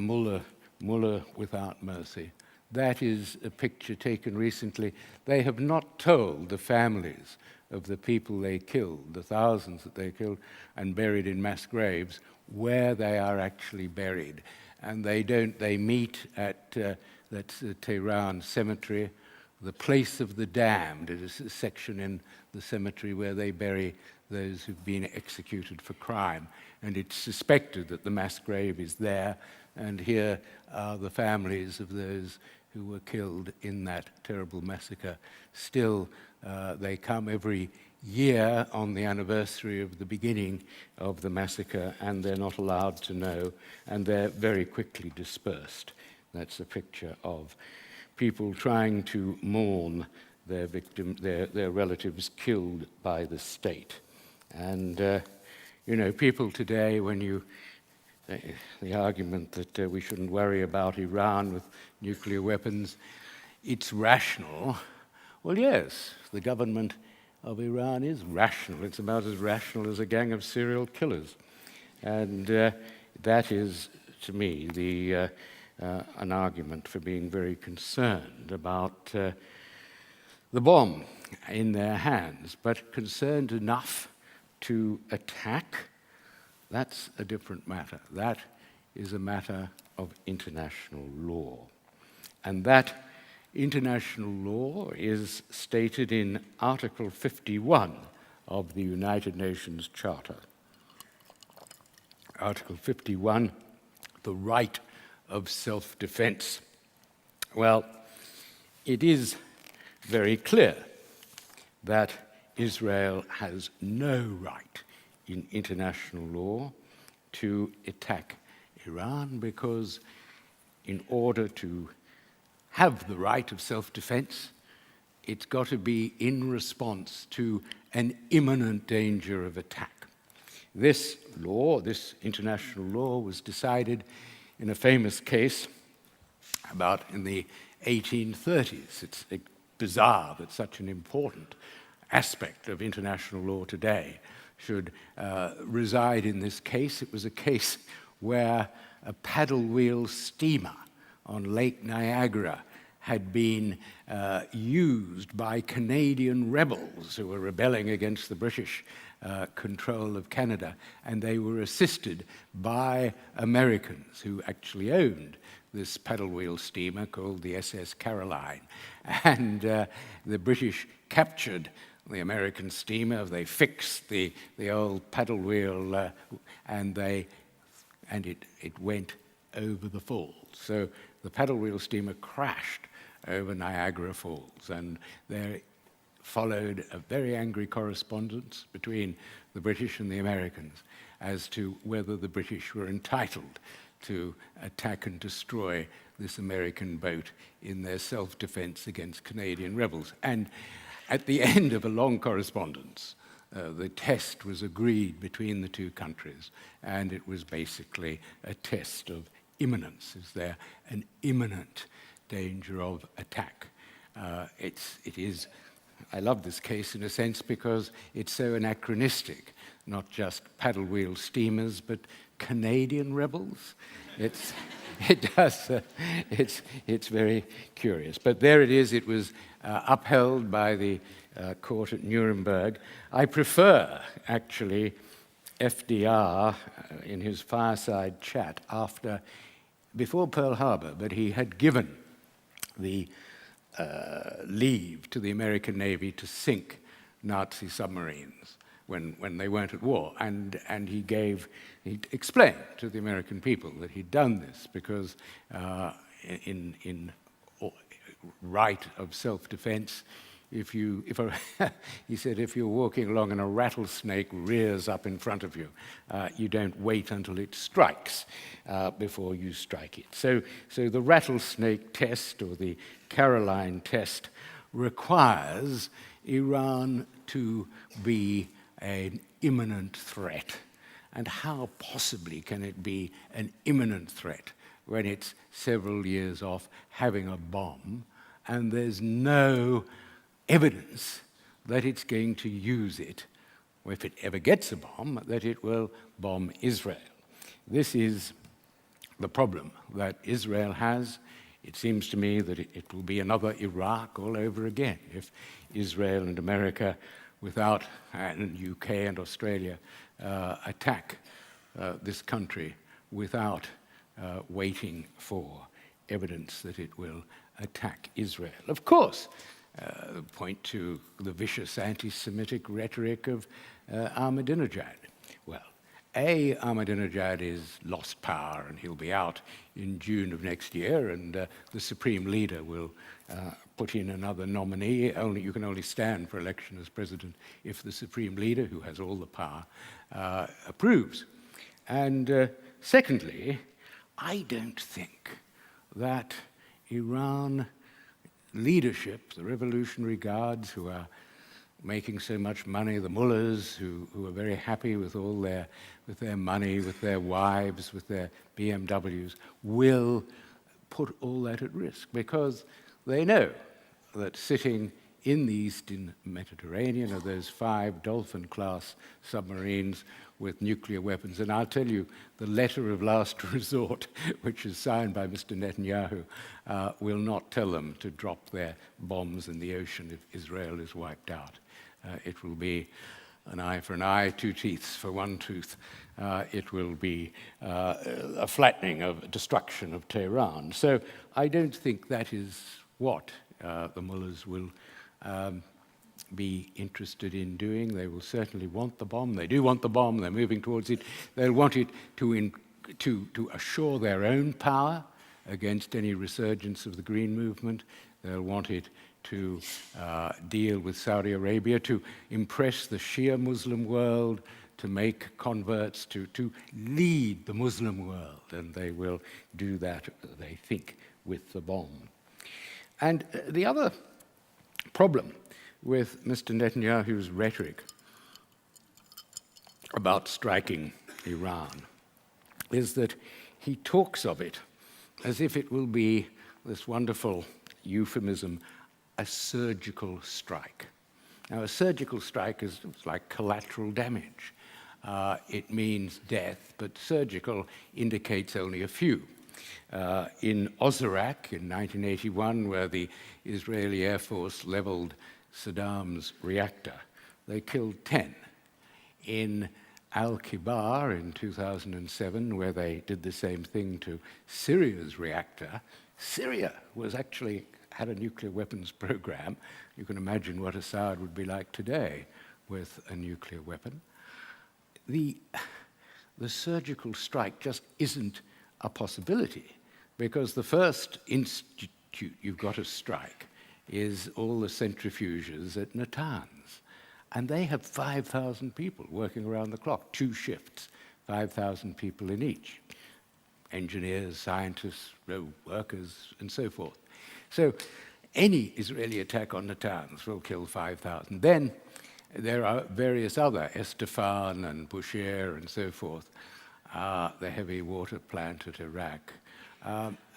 Mullah without mercy. That is a picture taken recently. They have not told the families of the people they killed, the thousands that they killed and buried in mass graves, where they are actually buried. And they meet at that's the Tehran cemetery, the place of the damned. It is a section in the cemetery where they bury those who've been executed for crime. And it's suspected that the mass grave is there, and here are the families of those who were killed in that terrible massacre. Still, they come every year on the anniversary of the beginning of the massacre, and they're not allowed to know, and they're very quickly dispersed. That's a picture of people trying to mourn their victim, their relatives killed by the state. And, people today, when the argument that we shouldn't worry about Iran with nuclear weapons, it's rational. Well, yes, the government of Iran is rational. It's about as rational as a gang of serial killers. And that is, to me, an argument for being very concerned about the bomb in their hands, but concerned enough to attack. That's a different matter. That is a matter of international law. And that international law is stated in Article 51 of the United Nations Charter. Article 51, the right of self-defense. Well, it is very clear that Israel has no right in international law to attack Iran, because in order to have the right of self-defense, it's got to be in response to an imminent danger of attack. This law, this international law, was decided in a famous case about in the 1830s. It's bizarre that such an important aspect of international law today should reside in this case. It was a case where a paddle wheel steamer on Lake Niagara had been used by Canadian rebels who were rebelling against the British control of Canada, and they were assisted by Americans who actually owned this paddle wheel steamer called the SS Caroline. And the British captured the American steamer. They fixed the old paddle wheel, and it went over the falls. So the paddle wheel steamer crashed over Niagara Falls, and there followed a very angry correspondence between the British and the Americans as to whether the British were entitled to attack and destroy this American boat in their self-defense against Canadian rebels. And at the end of a long correspondence, the test was agreed between the two countries, and it was basically a test of imminence. Is there an imminent danger of attack? I love this case in a sense because it's so anachronistic, not just paddle wheel steamers, but Canadian rebels. It does. It's very curious. But there it is. It was upheld by the court at Nuremberg. I prefer, actually, FDR in his fireside chat before Pearl Harbor, but he had given the leave to the American Navy to sink Nazi submarines when they weren't at war. And he explained to the American people that he'd done this because in right of self-defense, he said, if you're walking along and a rattlesnake rears up in front of you, you don't wait until it strikes before you strike it. So the rattlesnake test, or the Caroline test, requires Iran to be an imminent threat. And how possibly can it be an imminent threat when it's several years off having a bomb and there's no evidence that it's going to use it, or if it ever gets a bomb, that it will bomb Israel? This is the problem that Israel has. It seems to me that it will be another Iraq all over again if Israel and America, and UK and Australia, attack this country without waiting for evidence that it will attack Israel. Of course, point to the vicious anti-Semitic rhetoric of Ahmadinejad. Well, Ahmadinejad has lost power, and he'll be out in June of next year, and the Supreme Leader will put in another nominee. You can only stand for election as president if the Supreme Leader, who has all the power, approves. And secondly, I don't think that Iran leadership, the Revolutionary Guards, who are making so much money, the Mullahs, who are very happy with all their money, with their wives, with their BMWs, will put all that at risk, because they know that sitting in the Eastern Mediterranean are those 5 Dolphin-class submarines with nuclear weapons. And I'll tell you, the letter of last resort, which is signed by Mr. Netanyahu, will not tell them to drop their bombs in the ocean if Israel is wiped out. It will be an eye for an eye, 2 teeth for 1 tooth. It will be a flattening of destruction of Tehran. So I don't think that is what the Mullahs will be interested in doing. They will certainly want the bomb. They do want the bomb. They're moving towards it. They'll want it to assure their own power against any resurgence of the Green Movement. They'll want it to deal with Saudi Arabia, to impress the Shia Muslim world, to make converts, to lead the Muslim world. And they will do that, they think, with the bomb. And the other problem with Mr. Netanyahu's rhetoric about striking Iran is that he talks of it as if it will be this wonderful euphemism, a surgical strike. Now, a surgical strike is like collateral damage. It means death, but surgical indicates only a few. In Ozark in 1981, where the Israeli Air Force leveled Saddam's reactor, they killed 10. In Al-Kibar in 2007, where they did the same thing to Syria's reactor, Syria had a nuclear weapons program. You can imagine what Assad would be like today with a nuclear weapon. The surgical strike just isn't a possibility, because the first institute you've got to strike is all the centrifuges at Natanz. And they have 5,000 people working around the clock, 2 shifts, 5,000 people in each. Engineers, scientists, workers, and so forth. So any Israeli attack on Natanz will kill 5,000. Then there are various other, Estefan and Bushehr and so forth, the heavy water plant at Iraq.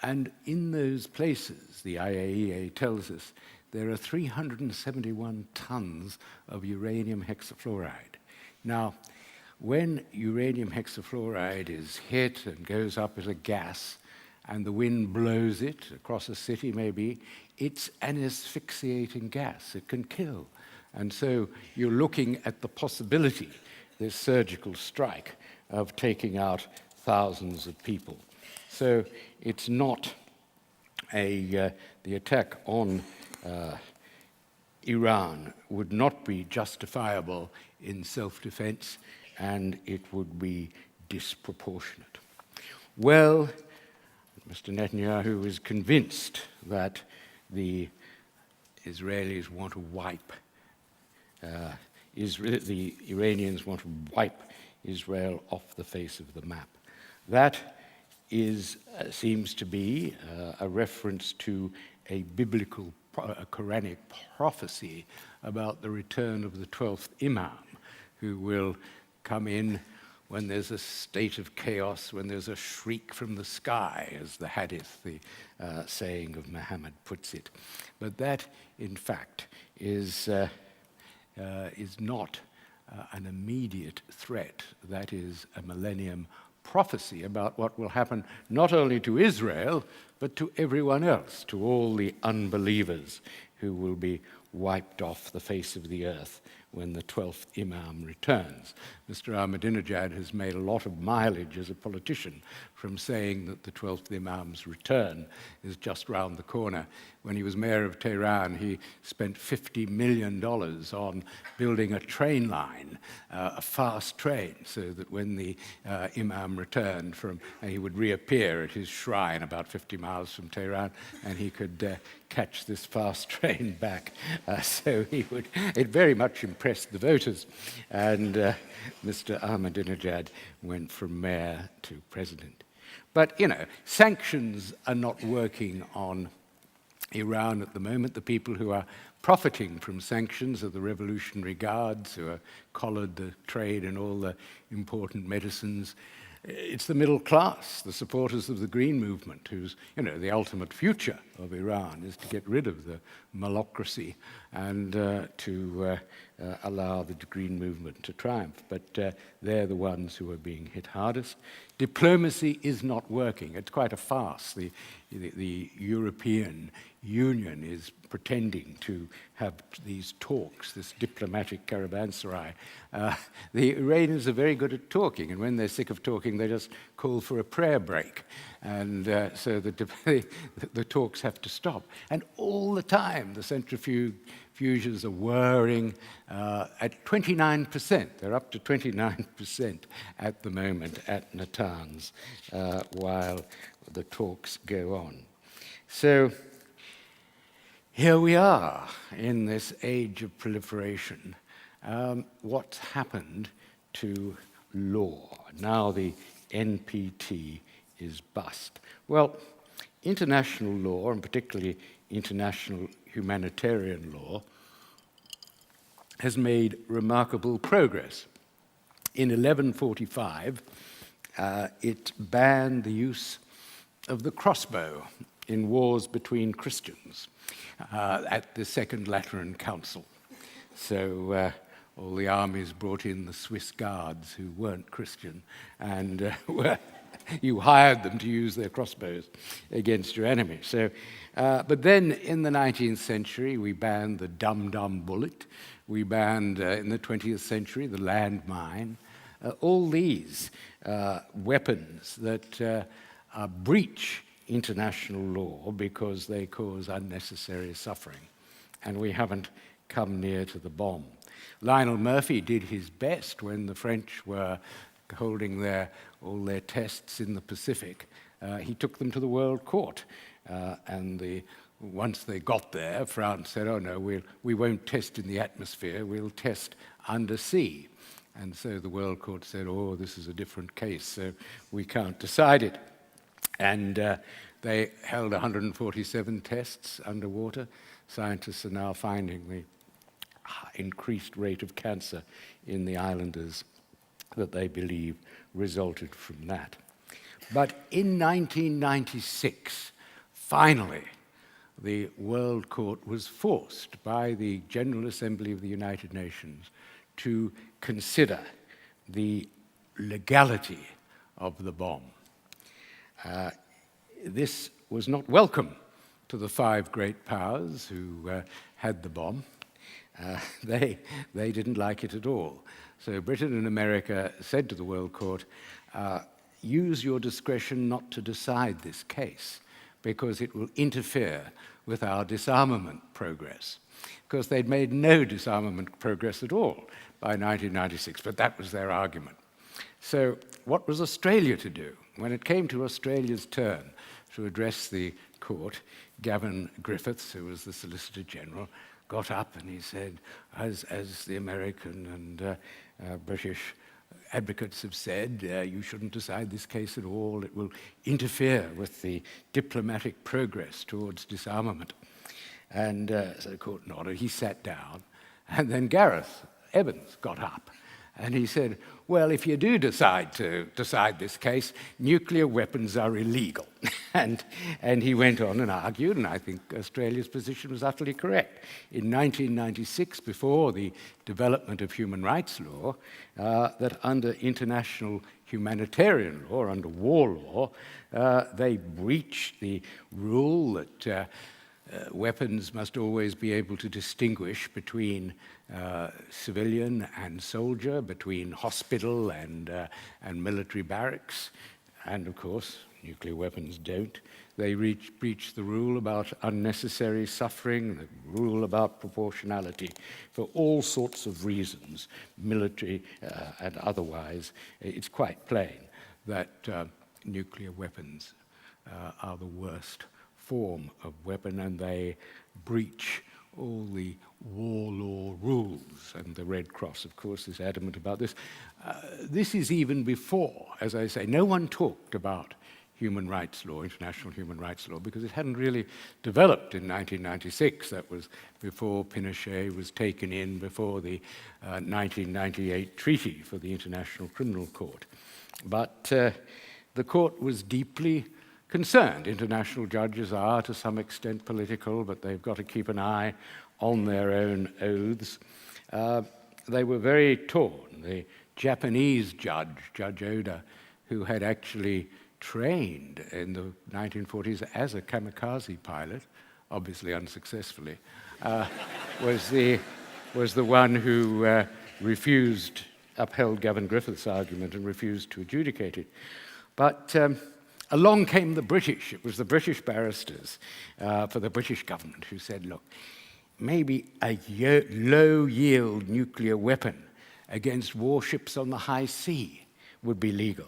And in those places, the IAEA tells us, there are 371 tons of uranium hexafluoride. Now, when uranium hexafluoride is hit and goes up as a gas, and the wind blows it across a city maybe, it's an asphyxiating gas. It can kill. And so you're looking at the possibility, this surgical strike, of taking out thousands of people. So it's not the attack on Iran would not be justifiable in self-defense, and it would be disproportionate. Well, Mr. Netanyahu is convinced that the Israelis want to wipe the Iranians want to wipe Israel off the face of the map. That seems to be a reference to a biblical, a Quranic prophecy about the return of the 12th Imam, who will come in when there's a state of chaos, when there's a shriek from the sky, as the hadith, the saying of Muhammad, puts it. But that, in fact, is not an immediate threat. That is a millennium prophecy about what will happen not only to Israel, but to everyone else, to all the unbelievers who will be wiped off the face of the earth when the 12th Imam returns. Mr. Ahmadinejad has made a lot of mileage as a politician from saying that the 12th Imam's return is just round the corner. When he was mayor of Tehran, he spent $50 million on building a train line, a fast train, so that when the Imam returned he would reappear at his shrine about 50 miles from Tehran, and he could catch this fast train back. So it very much impressed the voters, and Mr. Ahmadinejad went from mayor to president. But, sanctions are not working on Iran at the moment. The people who are profiting from sanctions are the Revolutionary Guards, who have collared the trade in all the important medicines. It's the middle class, the supporters of the Green Movement, whose, the ultimate future of Iran is to get rid of the Mullahcracy and to allow the Green Movement to triumph. But they're the ones who are being hit hardest. Diplomacy is not working. It's quite a farce. The European Union is pretending to have these talks, this diplomatic caravanserai. The Iranians are very good at talking, and when they're sick of talking, they just call for a prayer break. And so the talks have to stop. And all the time, the centrifuges are whirring at 29%. They're up to 29% at the moment at Natanz while the talks go on. So here we are in this age of proliferation. What's happened to law? Now the NPT is bust. Well, international law, and particularly international humanitarian law, has made remarkable progress. In 1145, it banned the use of the crossbow in wars between Christians at the Second Lateran Council. So all the armies brought in the Swiss guards who weren't Christian, and you hired them to use their crossbows against your enemy. So, but then in the 19th century, we banned the dum-dum bullet. We banned, in the 20th century, the landmine. All these weapons that breach international law because they cause unnecessary suffering. And we haven't come near to the bomb. Lionel Murphy did his best when the French were holding all their tests in the Pacific. He took them to the World Court. And once they got there, France said, oh no, we won't test in the atmosphere, we'll test undersea. And so the World Court said, oh, this is a different case, so we can't decide it. And they held 147 tests underwater. Scientists are now finding the increased rate of cancer in the islanders that they believe resulted from that. But in 1996, finally, the World Court was forced by the General Assembly of the United Nations to consider the legality of the bomb. this was not welcome to the five great powers who had the bomb. They didn't like it at all. So Britain and America said to the World Court, use your discretion not to decide this case because it will interfere with our disarmament progress. Because they'd made no disarmament progress at all by 1996, but that was their argument. So what was Australia to do? When it came to Australia's turn to address the court, Gavin Griffiths, who was the Solicitor General, got up and he said, as the American and British advocates have said, you shouldn't decide this case at all. It will interfere with the diplomatic progress towards disarmament. And so the court nodded. He sat down. And then Gareth Evans got up. And he said, well, if you do decide to decide this case, nuclear weapons are illegal. and he went on and argued, and I think Australia's position was utterly correct. In 1996, before the development of human rights law, that under international humanitarian law, under war law, they breached the rule that weapons must always be able to distinguish between civilian and soldier, between hospital and military barracks, and of course, nuclear weapons don't. They breach the rule about unnecessary suffering, the rule about proportionality, for all sorts of reasons, military and otherwise. It's quite plain that nuclear weapons are the worst form of weapon, and they breach all the war law rules. And the Red Cross, of course, is adamant about this. This is even before, as I say, no one talked about human rights law, international human rights law, because it hadn't really developed in 1996. That was before Pinochet was taken in, before the 1998 treaty for the International Criminal Court. But the court was deeply concerned. International judges are, to some extent, political, but they've got to keep an eye on their own oaths. They were very torn. The Japanese judge, Judge Oda, who had actually trained in the 1940s as a kamikaze pilot, obviously unsuccessfully, was the one who upheld Gavin Griffiths' argument and refused to adjudicate it. But along came the British. It was the British barristers for the British government who said, look, maybe a low-yield nuclear weapon against warships on the high sea would be legal.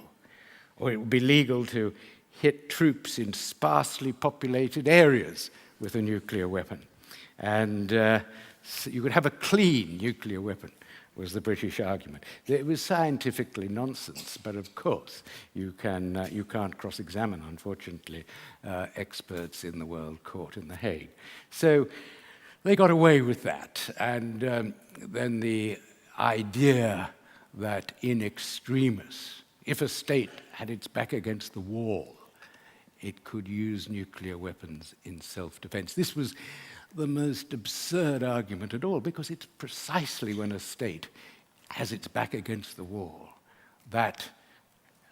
Or it would be legal to hit troops in sparsely populated areas with a nuclear weapon. And so you could have a clean nuclear weapon, was the British argument. It was scientifically nonsense, but of course you can't cross-examine, unfortunately, experts in the World Court in The Hague. So they got away with that, and then the idea that in extremis, if a state had its back against the wall, it could use nuclear weapons in self-defense. This was the most absurd argument at all, because it's precisely when a state has its back against the wall that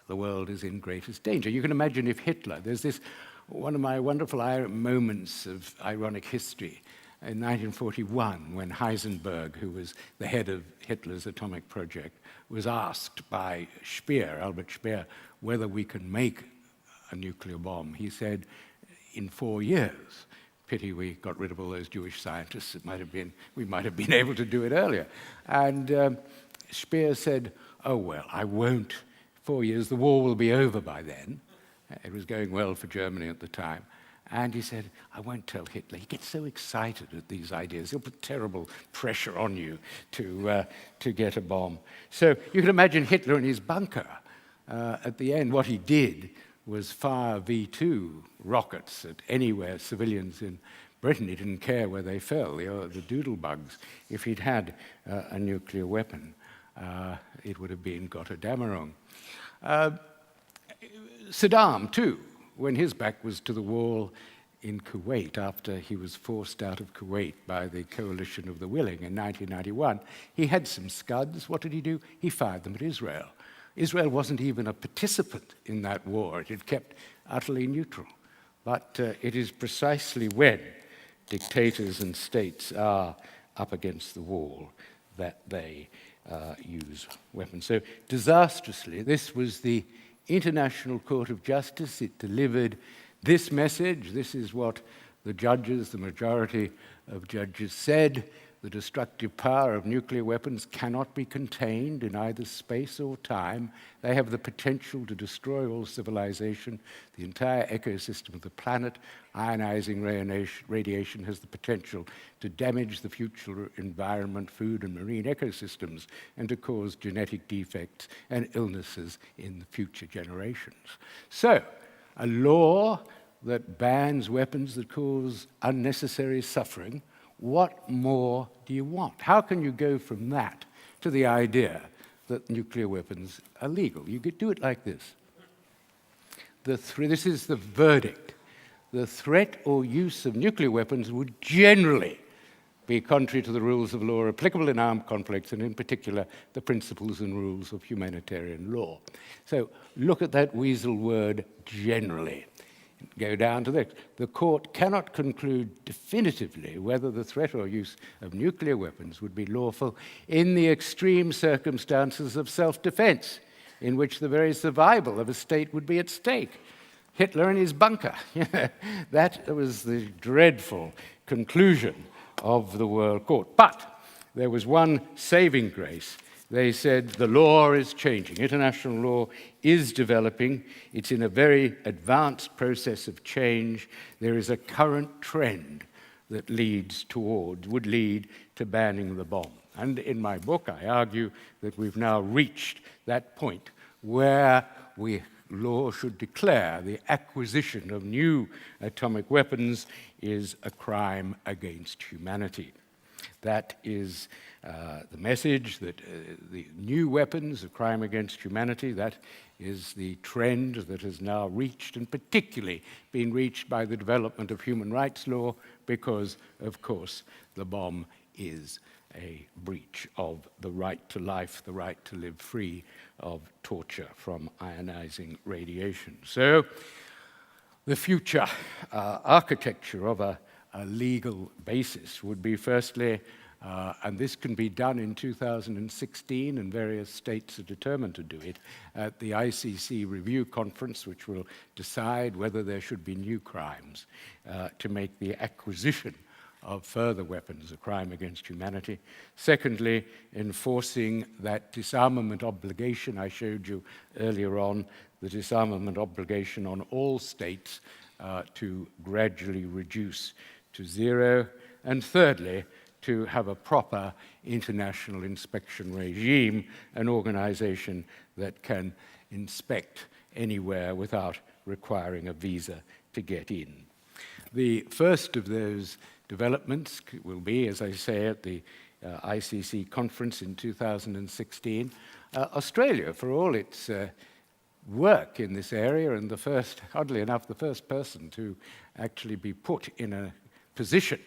the world is in greatest danger. You can imagine if Hitler, there's this, one of my wonderful moments of ironic history, in 1941, when Heisenberg, who was the head of Hitler's atomic project, was asked by Speer, Albert Speer, whether we can make a nuclear bomb. He said, in 4 years. Pity we got rid of all those Jewish scientists. We might have been able to do it earlier. And Speer said, oh, well, I won't. 4 years, the war will be over by then. It was going well for Germany at the time. And he said, I won't tell Hitler. He gets so excited at these ideas. He'll put terrible pressure on you to get a bomb. So you can imagine Hitler in his bunker. At the end, what he did was fire V2 rockets at anywhere civilians in Britain. He didn't care where they fell, the doodlebugs. If he'd had a nuclear weapon, it would have been Gotterdammerung. Saddam, too, when his back was to the wall in Kuwait, after he was forced out of Kuwait by the coalition of the willing in 1991, he had some scuds. What did he do? He fired them at Israel. Israel wasn't even a participant in that war. It had kept utterly neutral. But it is precisely when dictators and states are up against the wall that they use weapons. So disastrously, this was the International Court of Justice. It delivered this message. This is what the judges, the majority of judges, said. The destructive power of nuclear weapons cannot be contained in either space or time. They have the potential to destroy all civilization, the entire ecosystem of the planet. Ionizing radiation has the potential to damage the future environment, food and marine ecosystems, and to cause genetic defects and illnesses in the future generations. So, a law that bans weapons that cause unnecessary suffering, what more do you want? How can you go from that to the idea that nuclear weapons are legal? You could do it like this. This is the verdict. The threat or use of nuclear weapons would generally be contrary to the rules of law applicable in armed conflicts, and in particular, the principles and rules of humanitarian law. So look at that weasel word, generally. Go down to this. The court cannot conclude definitively whether the threat or use of nuclear weapons would be lawful in the extreme circumstances of self-defense, in which the very survival of a state would be at stake. Hitler in his bunker. That was the dreadful conclusion of the World Court. But there was one saving grace. They said the law is changing. International law is developing. It's in a very advanced process of change. There is a current trend that would lead to banning the bomb. And in my book, I argue that we've now reached that point where law should declare the acquisition of new atomic weapons is a crime against humanity. That is the message that the new weapons, a crime against humanity, that is the trend that has now reached, and particularly been reached by the development of human rights law, because, of course, the bomb is a breach of the right to life, the right to live free of torture from ionizing radiation. So the future architecture of a legal basis would be, firstly, and this can be done in 2016, and various states are determined to do it, at the ICC Review Conference, which will decide whether there should be new crimes to make the acquisition of further weapons a crime against humanity. Secondly, enforcing that disarmament obligation I showed you earlier on, the disarmament obligation on all states to gradually reduce to zero. And thirdly, to have a proper international inspection regime, an organization that can inspect anywhere without requiring a visa to get in. The first of those developments will be, as I say, at the ICC conference in 2016. Australia, for all its work in this area, and oddly enough, the first person to actually be put in a position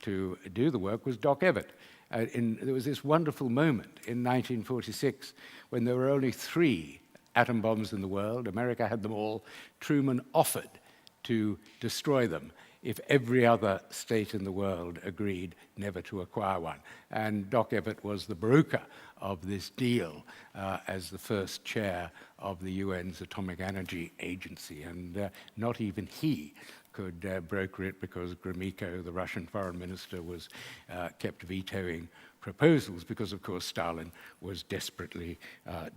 to do the work was Doc Everett. There was this wonderful moment in 1946 when there were only 3 atom bombs in the world. America had them all. Truman offered to destroy them if every other state in the world agreed never to acquire one. And Doc Everett was the broker of this deal as the first chair of the UN's Atomic Energy Agency. And not even he could broker it, because Gromyko, the Russian foreign minister, was kept vetoing proposals because, of course, Stalin was desperately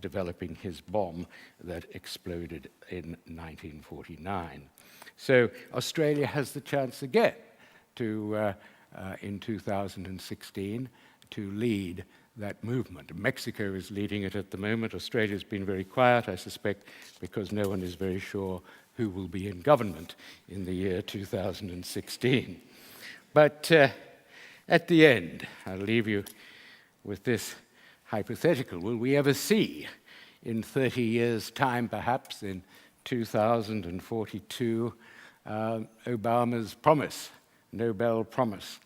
developing his bomb that exploded in 1949. So Australia has the chance again to, in 2016, to lead that movement. Mexico is leading it at the moment. Australia's been very quiet, I suspect, because no one is very sure who will be in government in the year 2016. But at the end, I'll leave you with this hypothetical. Will we ever see, in 30 years' time perhaps, in 2042, Obama's promise, Nobel promise,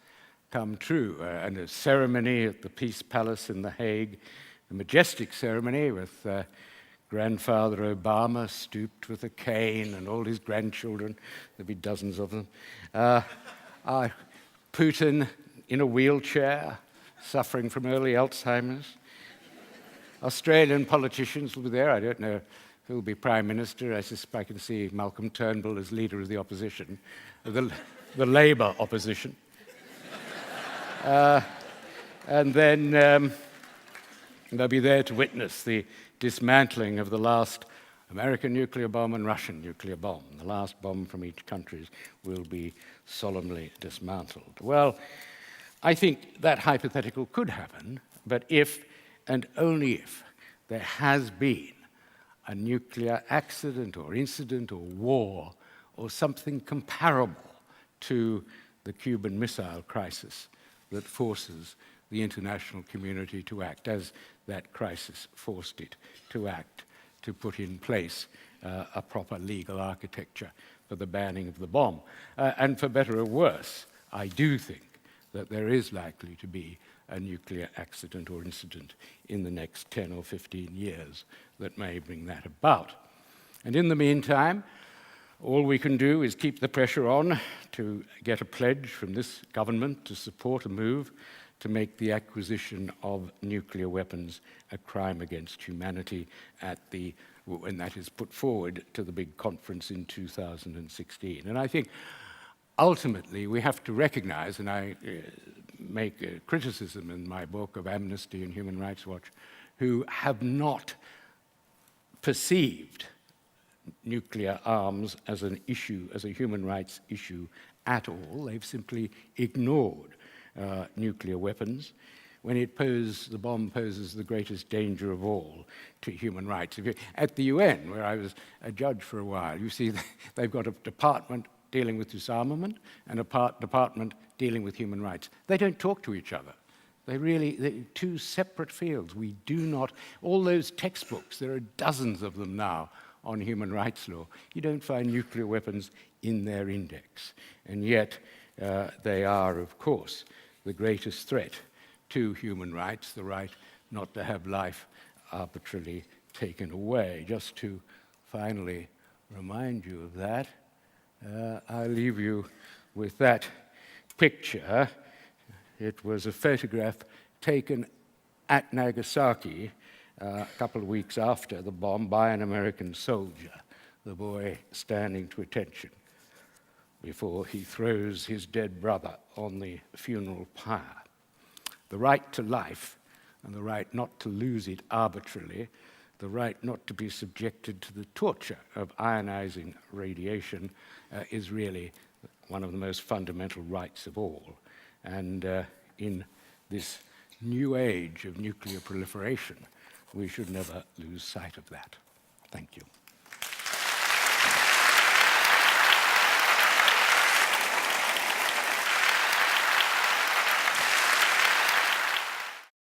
come true? And a ceremony at the Peace Palace in The Hague, a majestic ceremony with grandfather Obama stooped with a cane, and all his grandchildren, there'll be dozens of them. Putin in a wheelchair, suffering from early Alzheimer's. Australian politicians will be there. I don't know who will be Prime Minister. I suspect I can see Malcolm Turnbull as leader of the opposition, the Labour opposition. And then they'll be there to witness the dismantling of the last American nuclear bomb and Russian nuclear bomb. The last bomb from each country will be solemnly dismantled. Well, I think that hypothetical could happen, but if and only if there has been a nuclear accident or incident or war or something comparable to the Cuban Missile Crisis that forces the international community to act, as that crisis forced it to act, to put in place a proper legal architecture for the banning of the bomb. And for better or worse, I do think that there is likely to be a nuclear accident or incident in the next 10 or 15 years that may bring that about. And in the meantime, all we can do is keep the pressure on to get a pledge from this government to support a move to make the acquisition of nuclear weapons a crime against humanity when that is put forward to the big conference in 2016. And I think ultimately we have to recognize, and I make a criticism in my book of Amnesty and Human Rights Watch, who have not perceived nuclear arms as an issue, as a human rights issue at all. They've simply ignored nuclear weapons when the bomb poses the greatest danger of all to human rights. At the UN, where I was a judge for a while, you see they've got a department dealing with disarmament and a department dealing with human rights. They don't talk to each other. They're two separate fields. We do not, all those textbooks, there are dozens of them now on human rights law. You don't find nuclear weapons in their index. And yet they are, of course, the greatest threat to human rights, the right not to have life arbitrarily taken away. Just to finally remind you of that, I'll leave you with that picture. It was a photograph taken at Nagasaki a couple of weeks after the bomb by an American soldier, the boy standing to attention before he throws his dead brother on the funeral pyre. The right to life and the right not to lose it arbitrarily, the right not to be subjected to the torture of ionizing radiation is really one of the most fundamental rights of all. And in this new age of nuclear proliferation, we should never lose sight of that. Thank you.